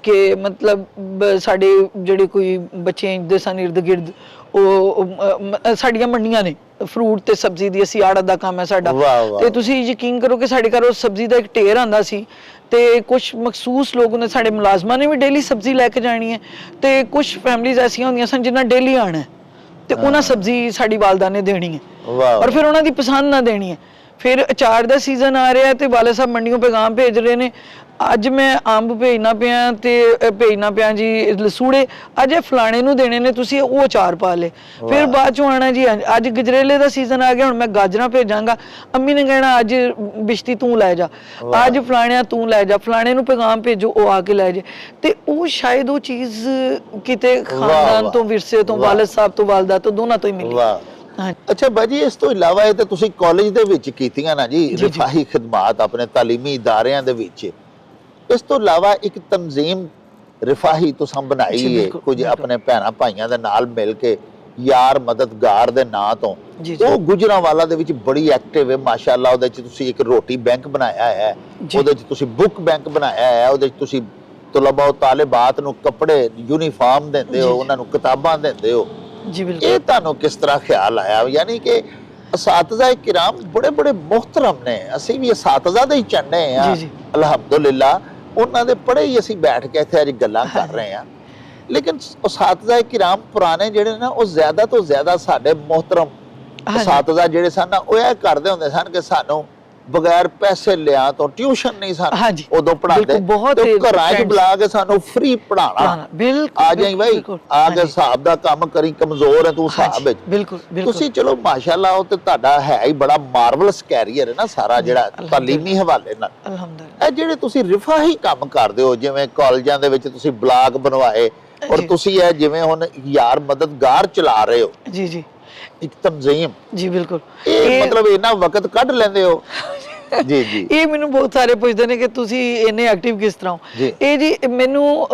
ਕਿ ਮਤਲਬ ਸਾਡੇ ਜਿਹੜੇ ਕੋਈ ਬੱਚੇ ਦੇ ਸਨ ਇਰਦ ਗਿਰਦ, ਉਹ ਸਾਡੀਆਂ ਮੰਡੀਆਂ ਨੇ ਫਰੂਟ ਤੇ ਸਬਜ਼ੀ ਦੀ, ਅਸੀਂ ਆੜਤ ਦਾ ਕੰਮ ਹੈ ਸਾਡਾ, ਤੇ ਤੁਸੀਂ ਯਕੀਨ ਕਰੋ ਕਿ ਸਾਡੇ ਘਰ ਉਹ ਸਬਜ਼ੀ ਦਾ ਇੱਕ ਢੇਰ ਆਂਦਾ ਸੀ ਤੇ ਕੁਝ ਮਖਸੂਸ ਲੋਕ ਨੇ, ਸਾਡੇ ਮੁਲਾਜ਼ਮਾਂ ਨੇ ਵੀ ਡੇਲੀ ਸਬਜ਼ੀ ਲੈ ਕੇ ਜਾਣੀ ਹੈ, ਤੇ ਕੁਝ ਫੈਮਲੀਜ਼ ਐਸੀਆਂ ਹੁੰਦੀਆਂ ਸਨ ਜਿਨ੍ਹਾਂ ਡੇਲੀ ਆਣਾ ਹੈ ਤੇ ਉਹਨਾਂ ਸਬਜ਼ੀ ਸਾਡੀ ਵਾਲਦਾ ਨੇ ਦੇਣੀ ਹੈ ਔਰ ਫਿਰ ਉਹਨਾਂ ਦੀ ਪਸੰਦ ਨਾ ਦੇਣੀ ਹੈ। ਫਿਰ ਅਚਾਰ ਦਾ ਸੀਜ਼ਨ ਆ ਰਿਹਾ ਤੇ ਵਾਲੇ ਸਾਹਿਬ ਮੰਡੀੋਂ ਪੈਗਾਮ ਭੇਜ ਰਹੇ ਨੇ, ਅੱਜ ਮੈਂ ਅੰਬ ਭੇਜਣਾ ਪਿਆ ਤੇ ਭੇਜਣਾ ਪਿਆ ਜੀ ਲਸੂੜੇ, ਅੱਜ ਇਹ ਫਲਾਣੇ ਨੂੰ ਦੇਣੇ ਨੇ, ਤੁਸੀਂ ਉਹ ਅਚਾਰ ਪਾ ਲੇ। ਫਿਰ ਬਾਅਦ ਚੋਂ ਆਣਾ ਜੀ ਅੱਜ ਗਜਰੇਲੇ ਦਾ ਸੀਜ਼ਨ ਆ ਗਿਆ, ਹੁਣ ਮੈਂ ਗਾਜਰਾਂ ਭੇਜਾਂਗਾ, ਅੰਮੀ ਨੇ ਕਹਿਣਾ ਅੱਜ ਬਿਸ਼ਤੀ ਤੂੰ ਲੈ ਜਾ, ਅੱਜ ਫਲਾਣਿਆ ਤੂੰ ਲੈ ਜਾ, ਫਲਾਣੇ ਨੂੰ ਪੈਗਾਮ ਭੇਜੋ ਉਹ ਆ ਕੇ ਲੈ ਜੇ। ਤੇ ਉਹ ਸ਼ਾਇਦ ਉਹ ਚੀਜ਼ ਕਿਤੇ ਖਾਨਦਾਨ ਤੋਂ, ਵਿਰਸੇ ਤੋਂ, ਵਾਲਿਦ ਸਾਹਿਬ ਤੋਂ, ਵਾਲਦਾ ਤੋਂ, ਦੋਨਾਂ ਤੋਂ ਹੀ ਮਿਲੀ। ਅੱਛਾ ਬਾਜੀ, ਇਸ ਤੋਂ ਇਲਾਵਾ ਇਹ ਤਾਂ ਤੁਸੀਂ ਕਾਲਜ ਦੇ ਵਿੱਚ ਕੀਤੀਆਂ ਨਾ ਜੀ ਰਿਫਾਹੀ ਖਿਦਮਾਤ ਆਪਣੇ ਤਾਲੀਮੀ ਇਦਾਰਿਆਂ ਦੇ ਵਿੱਚ, ਇਸ ਤੋਂ ਇਲਾਵਾ ਇੱਕ ਤਨਜ਼ੀਮ ਰਿਫਾਹੀ ਤੁਸੀਂ ਬਣਾਈ ਹੈ ਕੁਝ ਆਪਣੇ ਭੈਣਾਂ ਭਾਈਆਂ ਦੇ ਨਾਲ ਮਿਲ ਕੇ, ਯਾਰ ਮਦਦਗਾਰ ਦੇ ਨਾਂ ਤੋਂ, ਉਹ ਗੁਜਰਾਂਵਾਲਾ ਦੇ ਵਿੱਚ ਬੜੀ ਐਕਟਿਵ ਹੈ ਮਾਸ਼ਾਅੱਲਾ। ਉਹਦੇ ਚ ਤੁਸੀਂ ਇੱਕ ਰੋਟੀ ਬੈਂਕ ਬਣਾਇਆ ਹੈ, ਉਹਦੇ ਚ ਤੁਸੀਂ ਬੁੱਕ ਬੈਂਕ ਬਣਾਇਆ ਹੈ, ਉਹਦੇ ਚ ਤੁਸੀਂ ਤਲਬਾ ਉਹ ਤਾਲਿਬਾਤ ਨੂੰ ਕੱਪੜੇ ਯੂਨੀਫਾਰਮ ਦਿੰਦੇ ਹੋ, ਉਹਨਾਂ ਨੂੰ ਕਿਤਾਬਾਂ ਦਿੰਦੇ ਹੋ ਜੀ। ਬਿਲਕੁਲ, ਇਹ ਤੁਹਾਨੂੰ ਕਿਸ ਤਰ੍ਹਾਂ ਖਿਆਲ ਆਇਆ? ਯਾਨੀ ਕਿ ਅਸਾਤਜ਼ਾ ਕਿਰਾਮ ਬੜੇ ਬੜੇ ਮੁਹਤਰਮ ਨੇ, ਅਸੀਂ ਵੀ ਅਸਾਤਜ਼ਾ ਦੇ ਹੀ ਚੰਨੇ ਆ ਅਲਹਮਦੁਲਿਲਾ, ਉਹਨਾਂ ਦੇ ਪੜ੍ਹੇ ਹੀ ਅਸੀਂ ਬੈਠ ਕੇ ਇੱਥੇ ਅੱਜ ਗੱਲਾਂ ਕਰ ਰਹੇ ਹਾਂ। ਲੇਕਿਨ ਅਸਾਤਜ਼ਾ ਕਿਰਾਮ ਪੁਰਾਣੇ ਜਿਹੜੇ ਨੇ ਉਹ ਜ਼ਿਆਦਾ ਤੋਂ ਜ਼ਿਆਦਾ ਸਾਡੇ ਮੁਹਤਰਮ ਅਸਾਤਜ਼ਾ ਜਿਹੜੇ ਸਨ ਉਹ ਇਹ ਕਰਦੇ ਹੁੰਦੇ ਸਨ ਕਿ ਸਾਨੂੰ ਬਗੈਰ ਪੈਸੇ ਲਿਆ ਤੋਂ ਟਿਊਸ਼ਨ ਨਹੀਂ ਸਾਨੂੰ ਉਦੋਂ ਪੜਾਉਂਦੇ, ਘਰਾਂ 'ਚ ਬੁਲਾ ਕੇ ਸਾਨੂੰ ਫ੍ਰੀ ਪੜਾਉਣਾ, ਆ ਜਾਈ ਬਾਈ ਆ ਕੇ ਹਿਸਾਬ ਦਾ ਕੰਮ ਕਰੀ, ਕਮਜ਼ੋਰ ਹੈ ਤੂੰ ਹਿਸਾਬ ਵਿੱਚ। ਤੁਸੀਂ ਚਲੋ ਮਾਸ਼ਾਅੱਲਾ ਉਹ ਤੇ ਤੁਹਾਡਾ ਹੈ ਹੀ ਬੜਾ ਮਾਰਵਲਸ ਕੈਰੀਅਰ ਹੈ ਨਾ ਸਾਰਾ ਜਿਹੜਾ ਤਾਲੀਮੀ ਹਵਾਲੇ ਨਾਲ। ਇਹ ਜਿਹੜੇ ਤੁਸੀਂ ਰਿਫਾਹੀ ਕੰਮ ਕਰਦੇ ਹੋ, ਜਿਵੇਂ ਕਾਲਜਾਂ ਦੇ ਵਿੱਚ ਤੁਸੀਂ ਬਲਾਗ ਬਣਵਾਏ ਔਰ ਤੁਸੀਂ ਇਹ ਜਿਵੇਂ ਹੁਣ ਯਾਰ ਮਦਦਗਾਰ ਚਲਾ ਰਹੇ ਹੋ ਜੀ ਜੀ ਇੱਕ ਤਨਜ਼ੀਮ ਜੀ, ਬਿਲਕੁਲ ਇਹ ਮਤਲਬ ਇਹਨਾਂ ਵਕਤ ਕੱਢ ਲੈਂਦੇ ਹੋ ਜੀ ਜੀ। ਇਹ ਮੈਨੂੰ ਬਹੁਤ ਸਾਰੇ ਪੁੱਛਦੇ ਨੇ ਕਿ ਤੁਸੀਂ ਇੰਨੇ ਐਕਟਿਵ ਕਿਸ ਤਰ੍ਹਾਂ ਹੋ। ਇਹ ਜੀ ਮੈਨੂੰ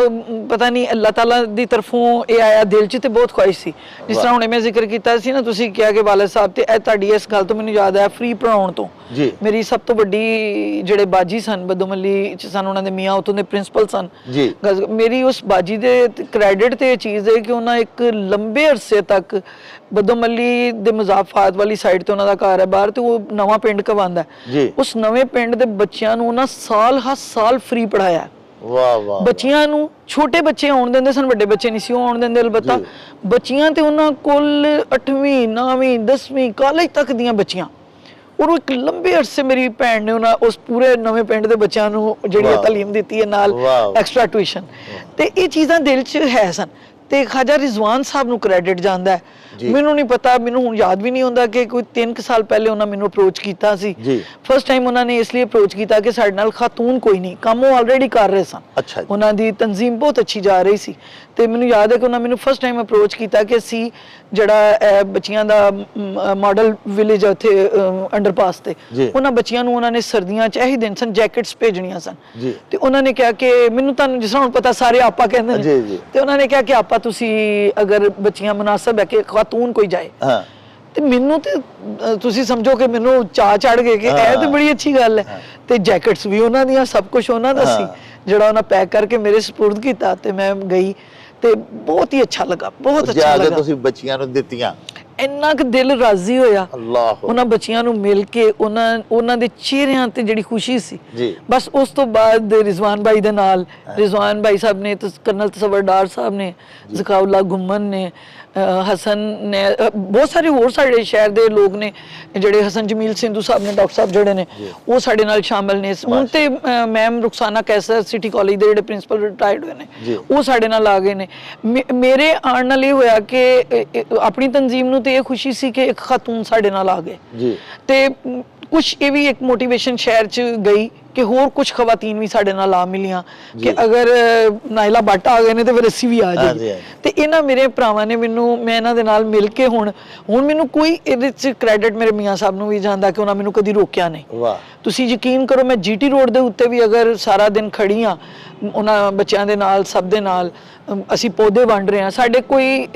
ਪਤਾ ਨਹੀਂ ਅੱਲਾਹ ਤਾਲਾ ਦੀ ਤਰਫੋਂ ਇਹ ਆਇਆ ਦਿਲ 'ਚ, ਤੇ ਬਹੁਤ ਖੁਆਇਸ਼ ਸੀ। ਜਿਸ ਤਰ੍ਹਾਂ ਹੁਣੇ ਮੈਂ ਜ਼ਿਕਰ ਕੀਤਾ ਸੀ ਨਾ, ਤੁਸੀਂ ਕਿਹਾ ਕਿ ਵਾਲਿਦ ਸਾਹਿਬ, ਤੇ ਇਹ ਤੁਹਾਡੀ ਇਸ ਗੱਲ ਤੋਂ ਮੈਨੂੰ ਯਾਦ ਆਇਆ ਫ੍ਰੀ ਪੜਾਉਣ ਤੋਂ। ਮੇਰੀ ਸਭ ਤੋਂ ਵੱਡੀ ਜਿਹੜੇ ਬਾਜੀ ਸਨ ਬਦੋਮੱਲੀ 'ਚ ਸਨ, ਉਹਨਾਂ ਦੇ ਮੀਆਂ ਉੱਥੋਂ ਦੇ ਪ੍ਰਿੰਸੀਪਲ ਸਨ। ਮੇਰੀ ਉਸ ਬਾਜੀ ਦੇ ਕ੍ਰੈਡਿਟ ਤੇ ਇਹ ਚੀਜ਼ ਹੈ ਕਿ ਉਹਨਾਂ ਇੱਕ ਲੰਬੇ ਅਰਸੇ ਤੱਕ ਬਦੋਮੱਲੀ ਦੇ ਮੁਜ਼ਾਫਾਤ ਵਾਲੀ ਸਾਈਡ ਤੇ ਉਹਨਾਂ ਦਾ ਘਰ ਹੈ ਬਾਹਰ, ਤੇ ਉਹ ਨਵਾਂ ਪਿੰਡ ਕਵਾਂਦਾ, ਉਸ ਨਵੇਂ ਪਿੰਡ ਦੇ ਬੱਚਿਆਂ ਨੂੰ ਉਹਨਾਂ ਸਾਲ ਹਰ ਸਾਲ ਫ੍ਰੀ ਪੜਾਇਆ। ਵਾਹ ਵਾਹ, ਬੱਚਿਆਂ ਨੂੰ ਛੋਟੇ ਬੱਚੇ ਆਉਣ ਦਿੰਦੇ ਸਨ, ਵੱਡੇ ਬੱਚੇ ਨਹੀਂ ਸੀ ਆਉਣ ਦਿੰਦੇ, ਅਲਬੱਤਾ ਬੱਚੀਆਂ ਤੇ ਉਹਨਾਂ ਕੋਲ 8ਵੀਂ 9ਵੀਂ 10ਵੀਂ ਕਾਲਜ ਤੱਕ ਦੀਆਂ ਬੱਚੀਆਂ। ਔਰ ਇੱਕ ਲੰਬੇ ਅਰਸੇ ਮੇਰੀ ਭੈਣ ਨੇ ਉਹਨਾਂ ਉਸ ਪੂਰੇ ਨਵੇਂ ਪਿੰਡ ਦੇ ਬੱਚਿਆਂ ਨੂੰ ਜਿਹੜੀ ਤਾਲੀਮ ਦਿੱਤੀ ਹੈ, ਨਾਲ ਐਕਸਟਰਾ ਟਿਊਸ਼ਨ, ਤੇ ਇਹ ਚੀਜ਼ਾਂ ਦਿਲ 'ਚ ਹੈ ਸਨ। ਤੇ ਖਾਜਾ ਰਿਜ਼ਵਾਨ ਸਾਹਿਬ ਨੂੰ ਕ੍ਰੈਡਿਟ ਜਾਂਦਾ ਹੈ, ਮੈਨੂੰ ਨਹੀਂ ਪਤਾ, ਮੈਨੂੰ ਹੁਣ ਯਾਦ ਵੀ ਨਹੀਂ ਹੁੰਦਾ ਕਿ ਕੋਈ 3 ਸਾਲ ਪਹਿਲੇ ਉਹਨਾਂ ਮੈਨੂੰ ਅਪਰੋਚ ਕੀਤਾ ਸੀ। ਫਸਟ ਟਾਈਮ ਉਹਨਾਂ ਨੇ ਇਸ ਲਈ ਅਪਰੋਚ ਕੀਤਾ ਕਿ ਸਾਡੇ ਨਾਲ ਖਾਤੂਨ ਕੋਈ ਨਹੀਂ, ਕੰਮ ਉਹ ਆਲਰੇਡੀ ਕਰ ਰਹੇ ਸਨ, ਉਹਨਾਂ ਦੀ ਤਨਜ਼ੀਮ ਬਹੁਤ ਅੱਛੀ ਜਾ ਰਹੀ ਸੀ। ਤੇ ਮੈਨੂੰ ਯਾਦ ਹੈ ਕਿ ਉਹਨਾਂ ਮੈਨੂੰ ਫਸਟ ਟਾਈਮ ਅਪਰੋਚ ਕੀਤਾ ਕਿ ਅਸੀਂ ਜਿਹੜਾ ਬੱਚਿਆਂ ਦਾ ਮਾਡਲ ਵਿਲੇਜ ਹੈ ਉੱਥੇ ਅੰਡਰਪਾਸ ਤੇ, ਉਹਨਾਂ ਬੱਚਿਆਂ ਨੂੰ ਉਹਨਾਂ ਨੇ ਸਰਦੀਆਂ 'ਚ ਇਹੀ ਦਿਨ ਸਨ ਜੈਕਟਸ ਭੇਜਣੀਆਂ ਸਨ, ਤੇ ਉਹਨਾਂ ਨੇ ਕਿਹਾ ਕਿ ਮੈਨੂੰ ਤੁਹਾਨੂੰ ਜਿਸ ਤਰ੍ਹਾਂ ਹੁਣ ਪਤਾ ਸਾਰੇ ਆਪਾ ਕਹਿੰਦੇ ਨੇ, ਤੇ ਉਹਨਾਂ ਨੇ ਕਿਹਾ ਕਿ ਆਪਾ ਤੁਸੀਂ ਅਗਰ ਬੱਚੀਆਂ ਮੁਨਾਸਬ ਹੈ ਕਿ ਖਾਤੂਨ ਕੋਈ ਜਾਏ, ਤੇ ਮੈਨੂੰ ਤੇ ਤੁਸੀਂ ਸਮਝੋ ਕਿ ਮੈਨੂੰ ਚਾਅ ਚੜ ਗਏ ਕਿ ਇਹ ਤੇ ਬੜੀ ਅੱਛੀ ਗੱਲ ਹੈ। ਤੇ ਜੈਕਟਸ ਵੀ ਉਹਨਾਂ ਦੀਆਂ, ਸਭ ਕੁਝ ਉਹਨਾਂ ਦਾ ਸੀ ਜਿਹੜਾ ਉਹਨਾਂ ਪੈਕ ਕਰਕੇ ਮੇਰੇ ਸਪੁਰਦ ਕੀਤਾ, ਤੇ ਮੈਂ ਗਈ ਤੇ ਬਹੁਤ ਹੀ ਅੱਛਾ ਲੱਗਾ, ਬਹੁਤ ਅੱਛਾ ਲੱਗਾ। ਤੁਸੀਂ ਬੱਚੀਆਂ ਨੂੰ ਦਿੱਤੀਆਂ, ਇੰਨਾ ਕੁ ਦਿਲ ਰਾਜ਼ੀ ਹੋਇਆ ਉਹਨਾਂ ਬੱਚਿਆਂ ਨੂੰ ਮਿਲ ਕੇ, ਉਹਨਾਂ ਦੇ ਚਿਹਰਿਆਂ ਤੇ ਜਿਹੜੀ ਖੁਸ਼ੀ ਸੀ। ਬਸ ਉਸ ਤੋਂ ਬਾਅਦ ਰਿਜ਼ਵਾਨ ਭਾਈ ਦੇ ਨਾਲ, ਰਿਜ਼ਵਾਨ ਭਾਈ ਸਾਹਿਬ ਨੇ, ਕਰਨਲ ਤਸਵਰਦਾਰ ਸਾਹਿਬ ਨੇ, ਜ਼ਕਾਉल्ला ਗੁੰਮਨ ਨੇ, ਹਸਨ ਨੇ, ਬਹੁਤ ਸਾਰੇ ਹੋਰ ਸਾਡੇ ਸ਼ਹਿਰ ਦੇ ਲੋਕ ਨੇ ਜਿਹੜੇ, ਹਸਨ ਜਮੀਲ ਸਿੰਧੂ ਸਾਹਿਬ ਨੇ, ਡਾਕਟਰ ਸਾਹਿਬ ਜਿਹੜੇ ਨੇ ਉਹ ਸਾਡੇ ਨਾਲ ਸ਼ਾਮਲ ਨੇ। ਹੁਣ ਤੇ ਮੈਮ ਰੁਖਸਾਨਾ ਕੈਸਰ ਸਿਟੀ ਕਾਲਜ ਦੇ ਜਿਹੜੇ ਪ੍ਰਿੰਸੀਪਲ ਰਿਟਾਇਰਡ ਹੋਏ ਨੇ ਉਹ ਸਾਡੇ ਨਾਲ ਆ ਗਏ ਨੇ। ਮੇਰੇ ਆਉਣ ਨਾਲ ਇਹ ਹੋਇਆ ਕਿ ਆਪਣੀ ਤਨਜ਼ੀਮ ਨੂੰ ਤੇ ਇਹ ਖੁਸ਼ੀ ਸੀ ਕਿ ਇੱਕ ਖਾਤੂਨ ਸਾਡੇ ਨਾਲ ਆ ਗਏ, ਤੇ ਕੁਛ ਇਹ ਵੀ ਇੱਕ ਮੋਟੀਵੇਸ਼ਨ ਸ਼ਹਿਰ 'ਚ ਗਈ ਕਿ ਹੋਰ ਕੁਝ ਖਵਾਤੀਨ ਵੀ ਸਾਡੇ ਨਾਲ ਆ ਮਿਲੀਆਂ ਕਿ ਅਗਰ ਨਾਇਲਾ ਭੱਟ ਆ ਗਏ ਨੇ ਤੇ ਫਿਰ ਅਸੀਂ ਵੀ ਆ ਜਾਈਏ। ਤੇ ਇਹਨਾਂ ਮੇਰੇ ਭਰਾਵਾਂ ਨੇ ਮੈਨੂੰ, ਮੈਂ ਇਹਨਾਂ ਦੇ ਨਾਲ ਮਿਲ ਕੇ ਹੁਣ ਮੈਨੂੰ ਕੋਈ ਇਹਦੇ 'ਚ ਕ੍ਰੈਡਿਟ ਮੇਰੇ ਮੀਆਂ ਸਾਹਿਬ ਨੂੰ ਵੀ ਜਾਂਦਾ ਕਿ ਉਹਨਾਂ ਮੈਨੂੰ ਕਦੀ ਰੋਕਿਆ ਨਹੀਂ। ਵਾਹ। ਤੁਸੀਂ ਯਕੀਨ ਕਰੋ, ਮੈਂ GT ਰੋਡ ਦੇ ਉੱਤੇ ਵੀ ਅਗਰ ਸਾਰਾ ਦਿਨ ਖੜੀ ਹਾਂ ਉਹਨਾਂ ਬੱਚਿਆਂ ਦੇ ਨਾਲ, ਸਭ ਦੇ ਨਾਲ ਅਸੀਂ ਪੌਦੇ ਵੰਡ ਰਹੇ ਹਾਂ। ਸਾਡੇ ਕੋਈ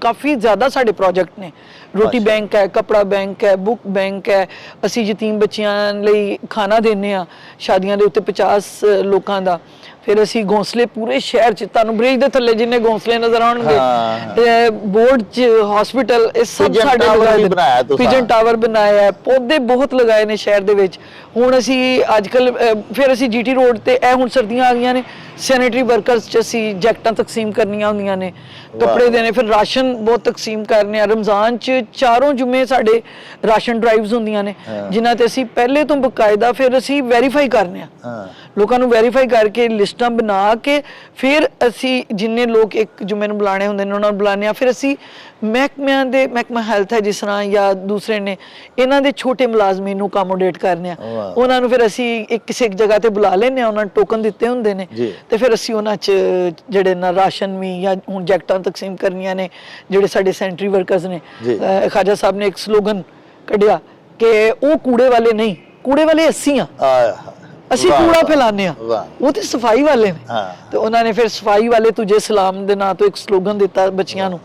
ਕਾਫੀ ਜ਼ਿਆਦਾ ਸਾਡੇ ਪ੍ਰੋਜੈਕਟ ਨੇ, ਰੋਟੀ ਬੈਂਕ ਹੈ, ਕਪੜਾ ਬੈਂਕ ਹੈ, ਬੁੱਕ ਬੈਂਕ ਹੈ, ਅਸੀਂ ਯਤੀਮ ਬੱਚਿਆਂ ਲਈ ਖਾਣਾ ਦਿੰਦੇ ਹਾਂ ਸ਼ਾਦੀਆਂ ਦੇ ਉੱਤੇ 50 ਲੋਕਾਂ ਦਾ। ਫਿਰ ਅਸੀਂ ਘੋਂਸਲੇ ਪੂਰੇ ਸ਼ਹਿਰ 'ਚ, ਤੁਹਾਨੂੰ ਬ੍ਰਿਜ ਦੇ ਥੱਲੇ ਜਿੰਨੇ ਘੋਂਸਲੇ ਨਜ਼ਰ ਆਉਣਗੇ, ਬੋਰਡ 'ਚ, ਹਸਪੀਟਲ, ਇਹ ਸਭ ਸਾਡੇ ਲਗਾਏ, ਪਿਜਨ ਟਾਵਰ ਬਣਾਇਆ ਹੈ, ਪੌਦੇ ਬਹੁਤ ਲਗਾਏ ਨੇ ਸ਼ਹਿਰ ਦੇ ਵਿੱਚ। ਹੁਣ ਅਸੀਂ ਅੱਜ ਕੱਲ ਫਿਰ ਅਸੀਂ GT ਰੋਡ ਤੇ, ਇਹ ਹੁਣ ਸਰਦੀਆਂ ਆ ਗਈਆਂ ਨੇ, ਸੈਨੇਟਰੀ ਵਰਕਰਸ 'ਚ ਅਸੀਂ ਜੈਕਟਾਂ ਤਕਸੀਮ ਕਰਨੀਆਂ ਹੁੰਦੀਆਂ ਨੇ, ਕੱਪੜੇ ਦੇਣੇ, ਫਿਰ ਰਾਸ਼ਨ ਬਹੁਤ ਤਕਸੀਮ ਕਰਨੇ ਆ। ਰਮਜ਼ਾਨ 'ਚ 4 ਜੁਮੇ ਸਾਡੇ ਰਾਸ਼ਨ ਡਰਾਈਵਸ ਹੁੰਦੀਆਂ ਨੇ ਜਿਨ੍ਹਾਂ ਤੇ ਅਸੀਂ ਪਹਿਲੇ ਤੋਂ ਬਕਾਇਦਾ ਫਿਰ ਅਸੀਂ ਵੈਰੀਫਾਈ ਕਰਨੇ ਆ, ਲੋਕਾਂ ਨੂੰ ਵੈਰੀਫਾਈ ਕਰਕੇ ਲਿਸਟਾਂ ਬਣਾ ਕੇ ਫਿਰ ਅਸੀਂ ਜਿੰਨੇ ਲੋਕ ਇੱਕ ਜੁਮੇ ਨੂੰ ਬੁਲਾਣੇ ਹੁੰਦੇ ਨੇ ਉਹਨਾਂ ਨੂੰ ਬੁਲਾਉਂਦੇ ਆ। ਫਿਰ ਅਸੀਂ ਮਹਿਕਮਿਆਂ ਦੇ, ਮਹਿਕਮਾ ਹੈਲਥ ਹੈ ਜਿਸ ਤਰ੍ਹਾਂ ਜਾਂ ਦੂਸਰੇ ਨੇ, ਇਹਨਾਂ ਦੇ ਛੋਟੇ ਮੁਲਾਜ਼ਮੀ ਨੂੰ ਅਕੋਮੋਡੇਟ ਕਰਨੇ ਆ, ਉਹਨਾਂ ਨੂੰ ਫਿਰ ਅਸੀਂ ਕਿਸੇ ਇੱਕ ਜਗ੍ਹਾ ਤੇ ਬੁਲਾ ਲੈਂਦੇ ਆ, ਉਹਨਾਂ ਨੂੰ ਟੋਕਨ ਦਿੱਤੇ ਹੁੰਦੇ ਨੇ ਤੇ ਫਿਰ ਅਸੀਂ ਉਹਨਾਂ 'ਚ ਜਿਹੜੇ ਨਾ ਰਾਸ਼ਨ ਵੀ ਜਾਂ ਹੁਣ ਜੈਕਟਾਂ ਤਕਸੀਮ ਕਰਨੀਆਂ ਨੇ। ਜਿਹੜੇ ਸਾਡੇ ਸੈਨੇਟਰੀ ਵਰਕਰਸ ਨੇ, ਖਾਜਾ ਸਾਹਿਬ ਨੇ ਇੱਕ ਸਲੋਗਨ ਕੱਢਿਆ ਕਿ ਉਹ ਕੂੜੇ ਵਾਲੇ ਨਹੀਂ, ਕੂੜੇ ਵਾਲੇ ਅਸੀਂ ਆ, ਅਸੀਂ ਕੂੜਾ ਫੈਲਾਉਂਦੇ ਆ, ਉਹ ਤੇ ਸਫਾਈ ਵਾਲੇ ਨੇ। ਤੇ ਉਹਨਾਂ ਨੇ ਫਿਰ ਸਫਾਈ ਵਾਲੇ ਤੁਝੇ ਸਲਾਮ ਦੇ ਨਾਂ ਤੋਂ ਇੱਕ ਸਲੋਗਨ ਦਿੱਤਾ ਬੱਚਿਆਂ ਨੂੰ।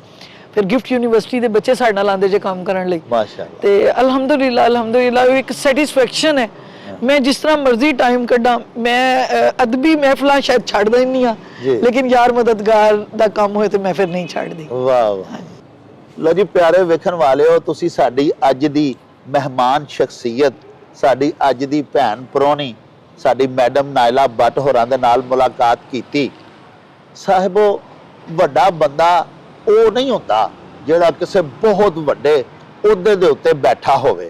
ਫਿਰ ਗਿਫਟ ਯੂਨੀਵਰਸਿਟੀ ਦੇ ਬੱਚੇ ਸਾਡੇ ਨਾਲ ਆਉਂਦੇ ਜੇ ਕੰਮ ਕਰਨ ਲਈ, ਮਾਸ਼ਾਅੱਲਾ। ਤੇ ਅਲਹਮਦੁਲਿਲਾ ਇੱਕ ਸੈਟੀਸਫੈਕਸ਼ਨ ਹੈ। ਮੈਂ ਜਿਸ ਤਰ੍ਹਾਂ ਮਰਜ਼ੀ ਟਾਈਮ ਕੱਢਾਂ, ਮੈਂ ਅਦਬੀ ਮਹਿਫਲਾਂ ਸ਼ਾਇਦ ਛੱਡ ਦਿੰਦੀ ਹਾਂ, ਲੇਕਿਨ ਯਾਰ ਮਦਦਗਾਰ ਦਾ ਕੰਮ ਹੋਏ ਤੇ ਮੈਂ ਫਿਰ ਨਹੀਂ ਛੱਡਦੀ। ਵਾਹ ਵਾਹ। ਲੋ ਜੀ ਪਿਆਰੇ ਵੇਖਣ ਵਾਲਿਓ, ਤੁਸੀਂ ਸਾਡੀ ਅੱਜ ਦੀ ਮਹਿਮਾਨ ਸ਼ਖਸੀਅਤ, ਸਾਡੀ ਅੱਜ ਦੀ ਭੈਣ ਪ੍ਰਾਹੁਣੀ, ਸਾਡੀ ਮੈਡਮ ਨਾਇਲਾ ਭੱਟ ਹੋਰਾਂ ਦੇ ਨਾਲ ਮੁਲਾਕਾਤ ਕੀਤੀ। ਸਾਹਿਬੋ, ਵੱਡਾ ਬੰਦਾ ਉਹ ਨਹੀਂ ਹੁੰਦਾ ਜਿਹੜਾ ਕਿਸੇ ਬਹੁਤ ਵੱਡੇ ਅਹੁਦੇ ਦੇ ਉੱਤੇ ਬੈਠਾ ਹੋਵੇ।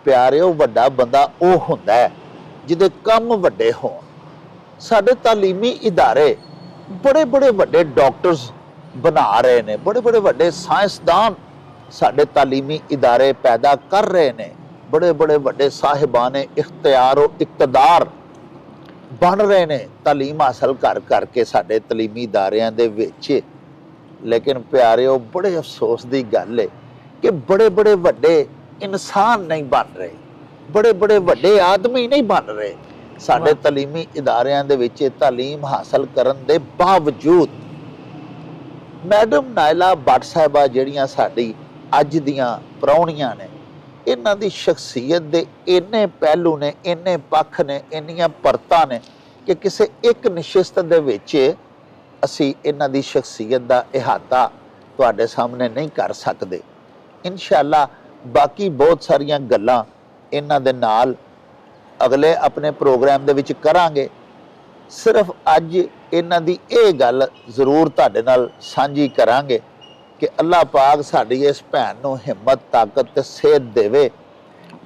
ਪਿਆਰਿਓ, ਵੱਡਾ ਬੰਦਾ ਉਹ ਹੁੰਦਾ ਹੈ ਜਿਹਦੇ ਕੰਮ ਵੱਡੇ ਹੋਣ। ਸਾਡੇ ਤਾਲੀਮੀ ਇਦਾਰੇ ਬੜੇ ਬੜੇ ਵੱਡੇ ਡਾਕਟਰਸ ਬਣਾ ਰਹੇ ਨੇ, ਬੜੇ ਬੜੇ ਵੱਡੇ ਸਾਇੰਸਦਾਨ ਸਾਡੇ ਤਾਲੀਮੀ ਇਦਾਰੇ ਪੈਦਾ ਕਰ ਰਹੇ ਨੇ, ਬੜੇ ਬੜੇ ਵੱਡੇ ਸਾਹਿਬਾਨੇ ਇਖਤਿਆਰ ਔਰ ਇਕਤਦਾਰ ਬਣ ਰਹੇ ਨੇ ਤਾਲੀਮ ਹਾਸਲ ਕਰ ਕਰਕੇ ਸਾਡੇ ਤਾਲੀਮੀ ਇਦਾਰਿਆਂ ਦੇ ਵਿੱਚ। ਲੇਕਿਨ ਪਿਆਰਿਓ, ਬੜੇ ਅਫਸੋਸ ਦੀ ਗੱਲ ਹੈ ਕਿ ਬੜੇ ਬੜੇ ਵੱਡੇ ਇਨਸਾਨ ਨਹੀਂ ਬਣ ਰਹੇ, ਬੜੇ ਬੜੇ ਵੱਡੇ ਆਦਮੀ ਨਹੀਂ ਬਣ ਰਹੇ ਸਾਡੇ ਤਾਲੀਮੀ ਇਦਾਰਿਆਂ ਦੇ ਵਿੱਚ ਤਾਲੀਮ ਹਾਸਲ ਕਰਨ ਦੇ ਬਾਵਜੂਦ। ਮੈਡਮ ਨਾਇਲਾ ਭੱਟ ਸਾਹਿਬਾ ਜਿਹੜੀਆਂ ਸਾਡੀ ਅੱਜ ਦੀਆਂ ਪ੍ਰਾਹੁਣੀਆਂ ਨੇ, ਇਹਨਾਂ ਦੀ ਸ਼ਖਸੀਅਤ ਦੇ ਇੰਨੇ ਪਹਿਲੂ ਨੇ, ਇੰਨੇ ਪੱਖ ਨੇ, ਇੰਨੀਆਂ ਪਰਤਾਂ ਨੇ ਕਿ ਕਿਸੇ ਇੱਕ ਨਿਸ਼ਚਿਤ ਦੇ ਵਿੱਚ ਅਸੀਂ ਇਹਨਾਂ ਦੀ ਸ਼ਖਸੀਅਤ ਦਾ ਇਹਾਤਾ ਤੁਹਾਡੇ ਸਾਹਮਣੇ ਨਹੀਂ ਕਰ ਸਕਦੇ। ਇਨਸ਼ਾਅੱਲਾ ਬਾਕੀ ਬਹੁਤ ਸਾਰੀਆਂ ਗੱਲਾਂ ਇਹਨਾਂ ਦੇ ਨਾਲ ਅਗਲੇ ਆਪਣੇ ਪ੍ਰੋਗਰਾਮ ਦੇ ਵਿੱਚ ਕਰਾਂਗੇ। ਸਿਰਫ ਅੱਜ ਇਹਨਾਂ ਦੀ ਇਹ ਗੱਲ ਜ਼ਰੂਰ ਤੁਹਾਡੇ ਨਾਲ ਸਾਂਝੀ ਕਰਾਂਗੇ ਕਿ ਅੱਲਾਹ ਪਾਕ ਸਾਡੀ ਇਸ ਭੈਣ ਨੂੰ ਹਿੰਮਤ, ਤਾਕਤ ਤੇ ਸਿਹਤ ਦੇਵੇ।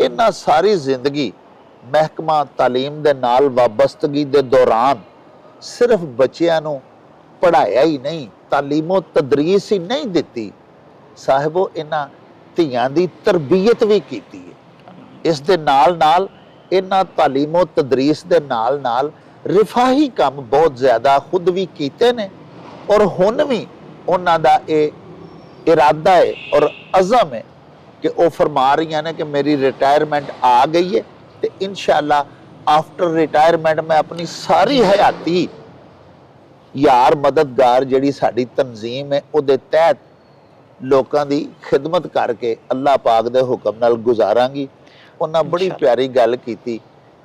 ਇਹਨਾਂ ਸਾਰੀ ਜ਼ਿੰਦਗੀ ਮਹਿਕਮਾ ਤਾਲੀਮ ਦੇ ਨਾਲ ਵਾਬਸਤਗੀ ਦੇ ਦੌਰਾਨ ਸਿਰਫ ਬੱਚਿਆਂ ਨੂੰ ਪੜ੍ਹਾਇਆ ਹੀ ਨਹੀਂ, ਤਾਲੀਮੋ ਤਦਰੀਸ ਹੀ ਨਹੀਂ ਦਿੱਤੀ ਸਾਹਿਬੋ, ਇਹਨਾਂ ਧੀਆਂ ਦੀ ਤਰਬੀਅਤ ਵੀ ਕੀਤੀ ਹੈ। ਇਸ ਦੇ ਨਾਲ ਨਾਲ ਇਹਨਾਂ ਤਾਲੀਮੋ ਤਦਰੀਸ ਦੇ ਨਾਲ ਨਾਲ ਰਿਫਾਹੀ ਕੰਮ ਬਹੁਤ ਜ਼ਿਆਦਾ ਖੁਦ ਵੀ ਕੀਤੇ ਨੇ ਔਰ ਹੁਣ ਵੀ ਉਹਨਾਂ ਦਾ ਇਹ ਇਰਾਦਾ ਹੈ ਔਰ ਅਜ਼ਮ ਹੈ ਕਿ ਉਹ ਫਰਮਾ ਰਹੀਆਂ ਨੇ ਕਿ ਮੇਰੀ ਰਿਟਾਇਰਮੈਂਟ ਆ ਗਈ ਹੈ ਤੇ ਇਨਸ਼ਾਅੱਲਾ ਆਫਟਰ ਰਿਟਾਇਰਮੈਂਟ ਮੈਂ ਆਪਣੀ ਸਾਰੀ ਹਯਾਤੀ ਯਾਰ ਮਦਦਗਾਰ ਜਿਹੜੀ ਸਾਡੀ ਤਨਜ਼ੀਮ ਹੈ ਉਹਦੇ ਤਹਿਤ ਲੋਕਾਂ ਦੀ ਖਿਦਮਤ ਕਰਕੇ ਅੱਲਾਹ ਪਾਕ ਦੇ ਹੁਕਮ ਨਾਲ ਗੁਜ਼ਾਰਾਂਗੀ। ਉਹਨਾਂ ਬੜੀ ਪਿਆਰੀ ਗੱਲ ਕੀਤੀ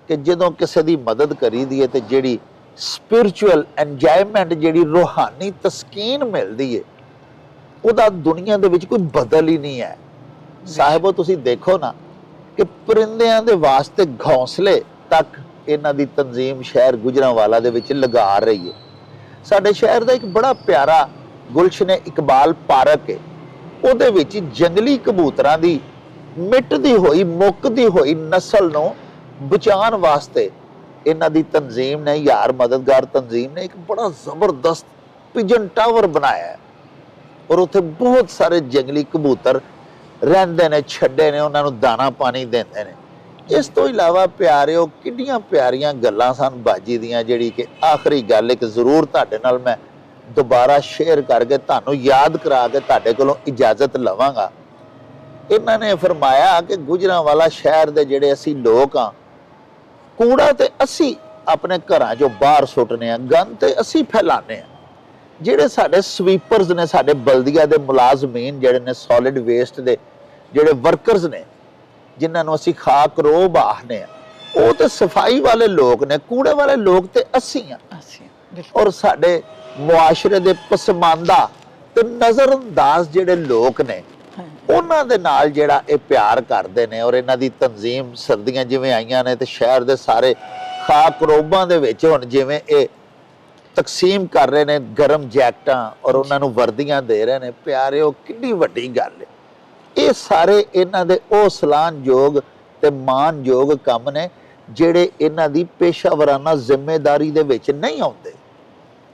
ਕਿ ਜਦੋਂ ਕਿਸੇ ਦੀ ਮਦਦ ਕਰੀਦੀ ਹੈ ਤੇ ਜਿਹੜੀ ਸਪਿਰਿਚੁਅਲ ਇੰਜੋਇਮੈਂਟ, ਜਿਹੜੀ ਰੂਹਾਨੀ ਤਸਕੀਨ ਮਿਲਦੀ ਹੈ, ਉਹਦਾ ਦੁਨੀਆ ਦੇ ਵਿੱਚ ਕੋਈ ਬਦਲ ਹੀ ਨਹੀਂ ਹੈ। ਸਾਹਿਬੋ, ਤੁਸੀਂ ਦੇਖੋ ਨਾ ਕਿ ਪਰਿੰਦਿਆਂ ਦੇ ਵਾਸਤੇ ਘੌਂਸਲੇ ਤੱਕ ਇਹਨਾਂ ਦੀ ਤਨਜ਼ੀਮ ਸ਼ਹਿਰ ਗੁਜਰਾਂਵਾਲਾ ਦੇ ਵਿੱਚ ਲਗਾ ਰਹੀ ਹੈ। ਸਾਡੇ ਸ਼ਹਿਰ ਦਾ ਇੱਕ ਬੜਾ ਪਿਆਰਾ ਗੁਲਸ਼ਨ ਇਕਬਾਲ ਪਾਰਕ ਹੈ, ਉਹਦੇ ਵਿੱਚ ਜੰਗਲੀ ਕਬੂਤਰਾਂ ਦੀ ਮਿਟਦੀ ਹੋਈ, ਮੁੱਕਦੀ ਹੋਈ ਨਸਲ ਨੂੰ ਬਚਾਉਣ ਵਾਸਤੇ ਇਹਨਾਂ ਦੀ ਤਨਜ਼ੀਮ ਨੇ, ਯਾਰ ਮਦਦਗਾਰ ਤਨਜ਼ੀਮ ਨੇ ਇੱਕ ਬੜਾ ਜ਼ਬਰਦਸਤ ਪਿਜਨ ਟਾਵਰ ਬਣਾਇਆ ਹੈ ਔਰ ਉੱਥੇ ਬਹੁਤ ਸਾਰੇ ਜੰਗਲੀ ਕਬੂਤਰ ਰਹਿੰਦੇ ਨੇ, ਛੱਡੇ ਨੇ, ਉਹਨਾਂ ਨੂੰ ਦਾਣਾ ਪਾਣੀ ਦਿੰਦੇ ਨੇ। ਇਸ ਤੋਂ ਇਲਾਵਾ ਪਿਆਰਿਓ ਕਿੰਨੀਆਂ ਪਿਆਰੀਆਂ ਗੱਲਾਂ ਸਨ ਬਾਜੀ ਦੀਆਂ, ਜਿਹੜੀ ਕਿ ਆਖਰੀ ਗੱਲ ਇੱਕ ਜ਼ਰੂਰ ਤੁਹਾਡੇ ਨਾਲ ਮੈਂ ਦੁਬਾਰਾ ਸ਼ੇਅਰ ਕਰਕੇ ਤੁਹਾਨੂੰ ਯਾਦ ਕਰਾ ਕੇ ਤੁਹਾਡੇ ਕੋਲੋਂ ਇਜਾਜ਼ਤ ਲਵਾਂਗਾ। ਇਹਨਾਂ ਨੇ ਫਰਮਾਇਆ ਕਿ ਗੁਜਰਾਂਵਾਲਾ ਸ਼ਹਿਰ ਦੇ ਜਿਹੜੇ ਅਸੀਂ ਲੋਕ ਹਾਂ, ਕੂੜਾ ਤੇ ਅਸੀਂ ਆਪਣੇ ਘਰਾਂ 'ਚੋਂ ਬਾਹਰ ਸੁੱਟਨੇ ਆ, ਗੰਦ ਤੇ ਅਸੀਂ ਫੈਲਾਨੇ ਆ। ਜਿਹੜੇ ਸਾਡੇ ਸਵੀਪਰਸ ਨੇ, ਸਾਡੇ ਬਲਦੀਆ ਦੇ ਮੁਲਾਜ਼ਮੀਨ ਜਿਹੜੇ ਨੇ, ਸੋਲਿਡ ਵੇਸਟ ਦੇ ਜਿਹੜੇ ਵਰਕਰਸ ਨੇ, ਜਿਨ੍ਹਾਂ ਨੂੰ ਅਸੀਂ ਖਾਕ ਰੋਬ ਆਖਦੇ ਆ, ਉਹ ਤੇ ਸਫਾਈ ਵਾਲੇ ਲੋਕ ਨੇ, ਕੂੜੇ ਵਾਲੇ ਲੋਕ ਤੇ ਅਸੀਂ ਆ। ਔਰ ਸਾਡੇ ਮੁਆਸ਼ਰੇ ਦੇ ਪਸਮਾਨਦਾ ਤੇ ਨਜ਼ਰਅੰਦਾਜ਼ ਜਿਹੜੇ ਲੋਕ ਨੇ, ਉਹਨਾਂ ਦੇ ਨਾਲ ਜਿਹੜਾ ਇਹ ਪਿਆਰ ਕਰਦੇ ਨੇ। ਔਰ ਇਹਨਾਂ ਦੀ ਤਨਜ਼ੀਮ ਸਰਦੀਆਂ ਜਿਵੇਂ ਆਈਆਂ ਨੇ ਤੇ ਸ਼ਹਿਰ ਦੇ ਸਾਰੇ ਖਾਕ ਰੋਬਾਂ ਦੇ ਵਿੱਚ ਹੁਣ ਜਿਵੇਂ ਇਹ ਤਕਸੀਮ ਕਰ ਰਹੇ ਨੇ ਗਰਮ ਜੈਕਟਾਂ ਔਰ ਉਹਨਾਂ ਨੂੰ ਵਰਦੀਆਂ ਦੇ ਰਹੇ ਨੇ, ਪਿਆਰਿਓ ਕਿੰਨੀ ਵੱਡੀ ਗੱਲ ਹੈ। ਇਹ ਸਾਰੇ ਇਹਨਾਂ ਦੇ ਉਹ ਸਲਾਹਨਯੋਗ ਤੇ ਮਾਨਯੋਗ ਕੰਮ ਨੇ ਜਿਹੜੇ ਇਹਨਾਂ ਦੀ ਪੇਸ਼ਾਵਰਾਨਾ ਜ਼ਿੰਮੇਦਾਰੀ ਦੇ ਵਿੱਚ ਨਹੀਂ ਆਉਂਦੇ।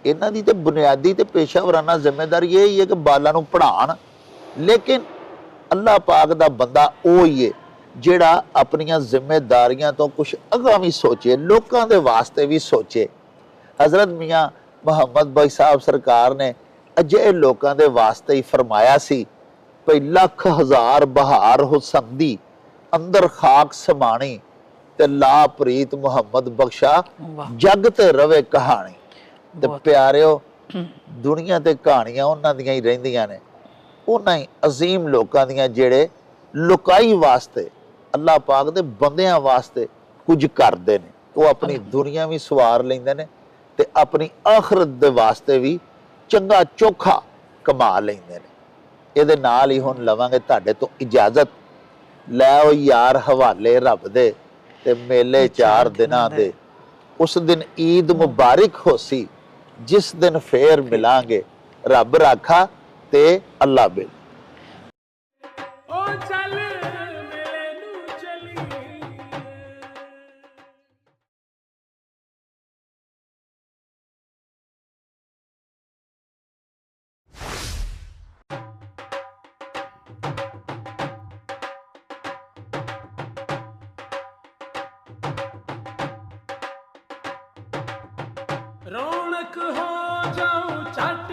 ਇਹਨਾਂ ਦੀ ਤੇ ਬੁਨਿਆਦੀ ਤੇ ਪੇਸ਼ਾਵਰਾਨਾ ਜ਼ਿੰਮੇਦਾਰੀ ਇਹ ਹੀ ਹੈ ਕਿ ਬਾਲਾਂ ਨੂੰ ਪੜ੍ਹਾਉਣ, ਲੇਕਿਨ ਅੱਲਾਹ ਪਾਕ ਦਾ ਬੰਦਾ ਉਹ ਹੀ ਹੈ ਜਿਹੜਾ ਆਪਣੀਆਂ ਜ਼ਿੰਮੇਦਾਰੀਆਂ ਤੋਂ ਕੁਝ ਅਗਾਂਹ ਵੀ ਸੋਚੇ, ਲੋਕਾਂ ਦੇ ਵਾਸਤੇ ਵੀ ਸੋਚੇ। ਹਜ਼ਰਤ ਮੀਆਂ ਮੁਹੰਮਦ ਬਾਈ ਸਾਹਿਬ ਸਰਕਾਰ ਨੇ ਅਜਿਹੇ ਲੋਕਾਂ ਦੇ ਵਾਸਤੇ ਹੀ ਫਰਮਾਇਆ ਸੀ ਭਈ ਲੱਖ ਹਜ਼ਾਰ ਬਹਾਰ ਹੁਸੰਦੀ ਅੰਦਰ ਖਾਕ ਸਮਾਣੀ ਤੇ ਲਾ ਪ੍ਰੀਤ ਮੁਹੰਮਦ ਬਖਸ਼ਾ ਜਗ ਤੇ ਰਵੇ ਕਹਾਣੀ। ਤੇ ਪਿਆਰਿਓ ਦੁਨੀਆ ਤੇ ਕਹਾਣੀਆਂ ਉਹਨਾਂ ਦੀਆਂ ਹੀ ਰਹਿੰਦੀਆਂ ਨੇ, ਉਹਨਾਂ ਹੀ ਅਜ਼ੀਮ ਲੋਕਾਂ ਦੀਆਂ ਜਿਹੜੇ ਲੁਕਾਈ ਵਾਸਤੇ ਅੱਲਾਹ ਪਾਕ ਦੇ ਬੰਦਿਆਂ ਵਾਸਤੇ ਕੁਝ ਕਰਦੇ ਨੇ। ਉਹ ਆਪਣੀ ਦੁਨੀਆ ਵੀ ਸਵਾਰ ਲੈਂਦੇ ਨੇ ਤੇ ਆਪਣੀ ਆਖਰਤ ਦੇ ਵਾਸਤੇ ਵੀ ਚੰਗਾ ਚੋਖਾ ਕਮਾ ਲੈਂਦੇ ਨੇ। ਇਹਦੇ ਨਾਲ ਹੀ ਹੁਣ ਲਵਾਂਗੇ ਤੁਹਾਡੇ ਤੋਂ ਇਜਾਜ਼ਤ। ਲੈ ਉਹ ਯਾਰ ਹਵਾਲੇ ਰੱਬ ਦੇ ਤੇ ਮੇਲੇ 4 ਦਿਨਾਂ ਦੇ, ਉਸ ਦਿਨ ਈਦ ਮੁਬਾਰਕ ਹੋਸੀ, ਜਿਸ ਦਿਨ ਫੇਰ ਮਿਲਾਂਗੇ ਰੱਬ ਰਾਖਾ ਤੇ ਅੱਲਾ ਬਿਲ। रौनक हो जाऊं चट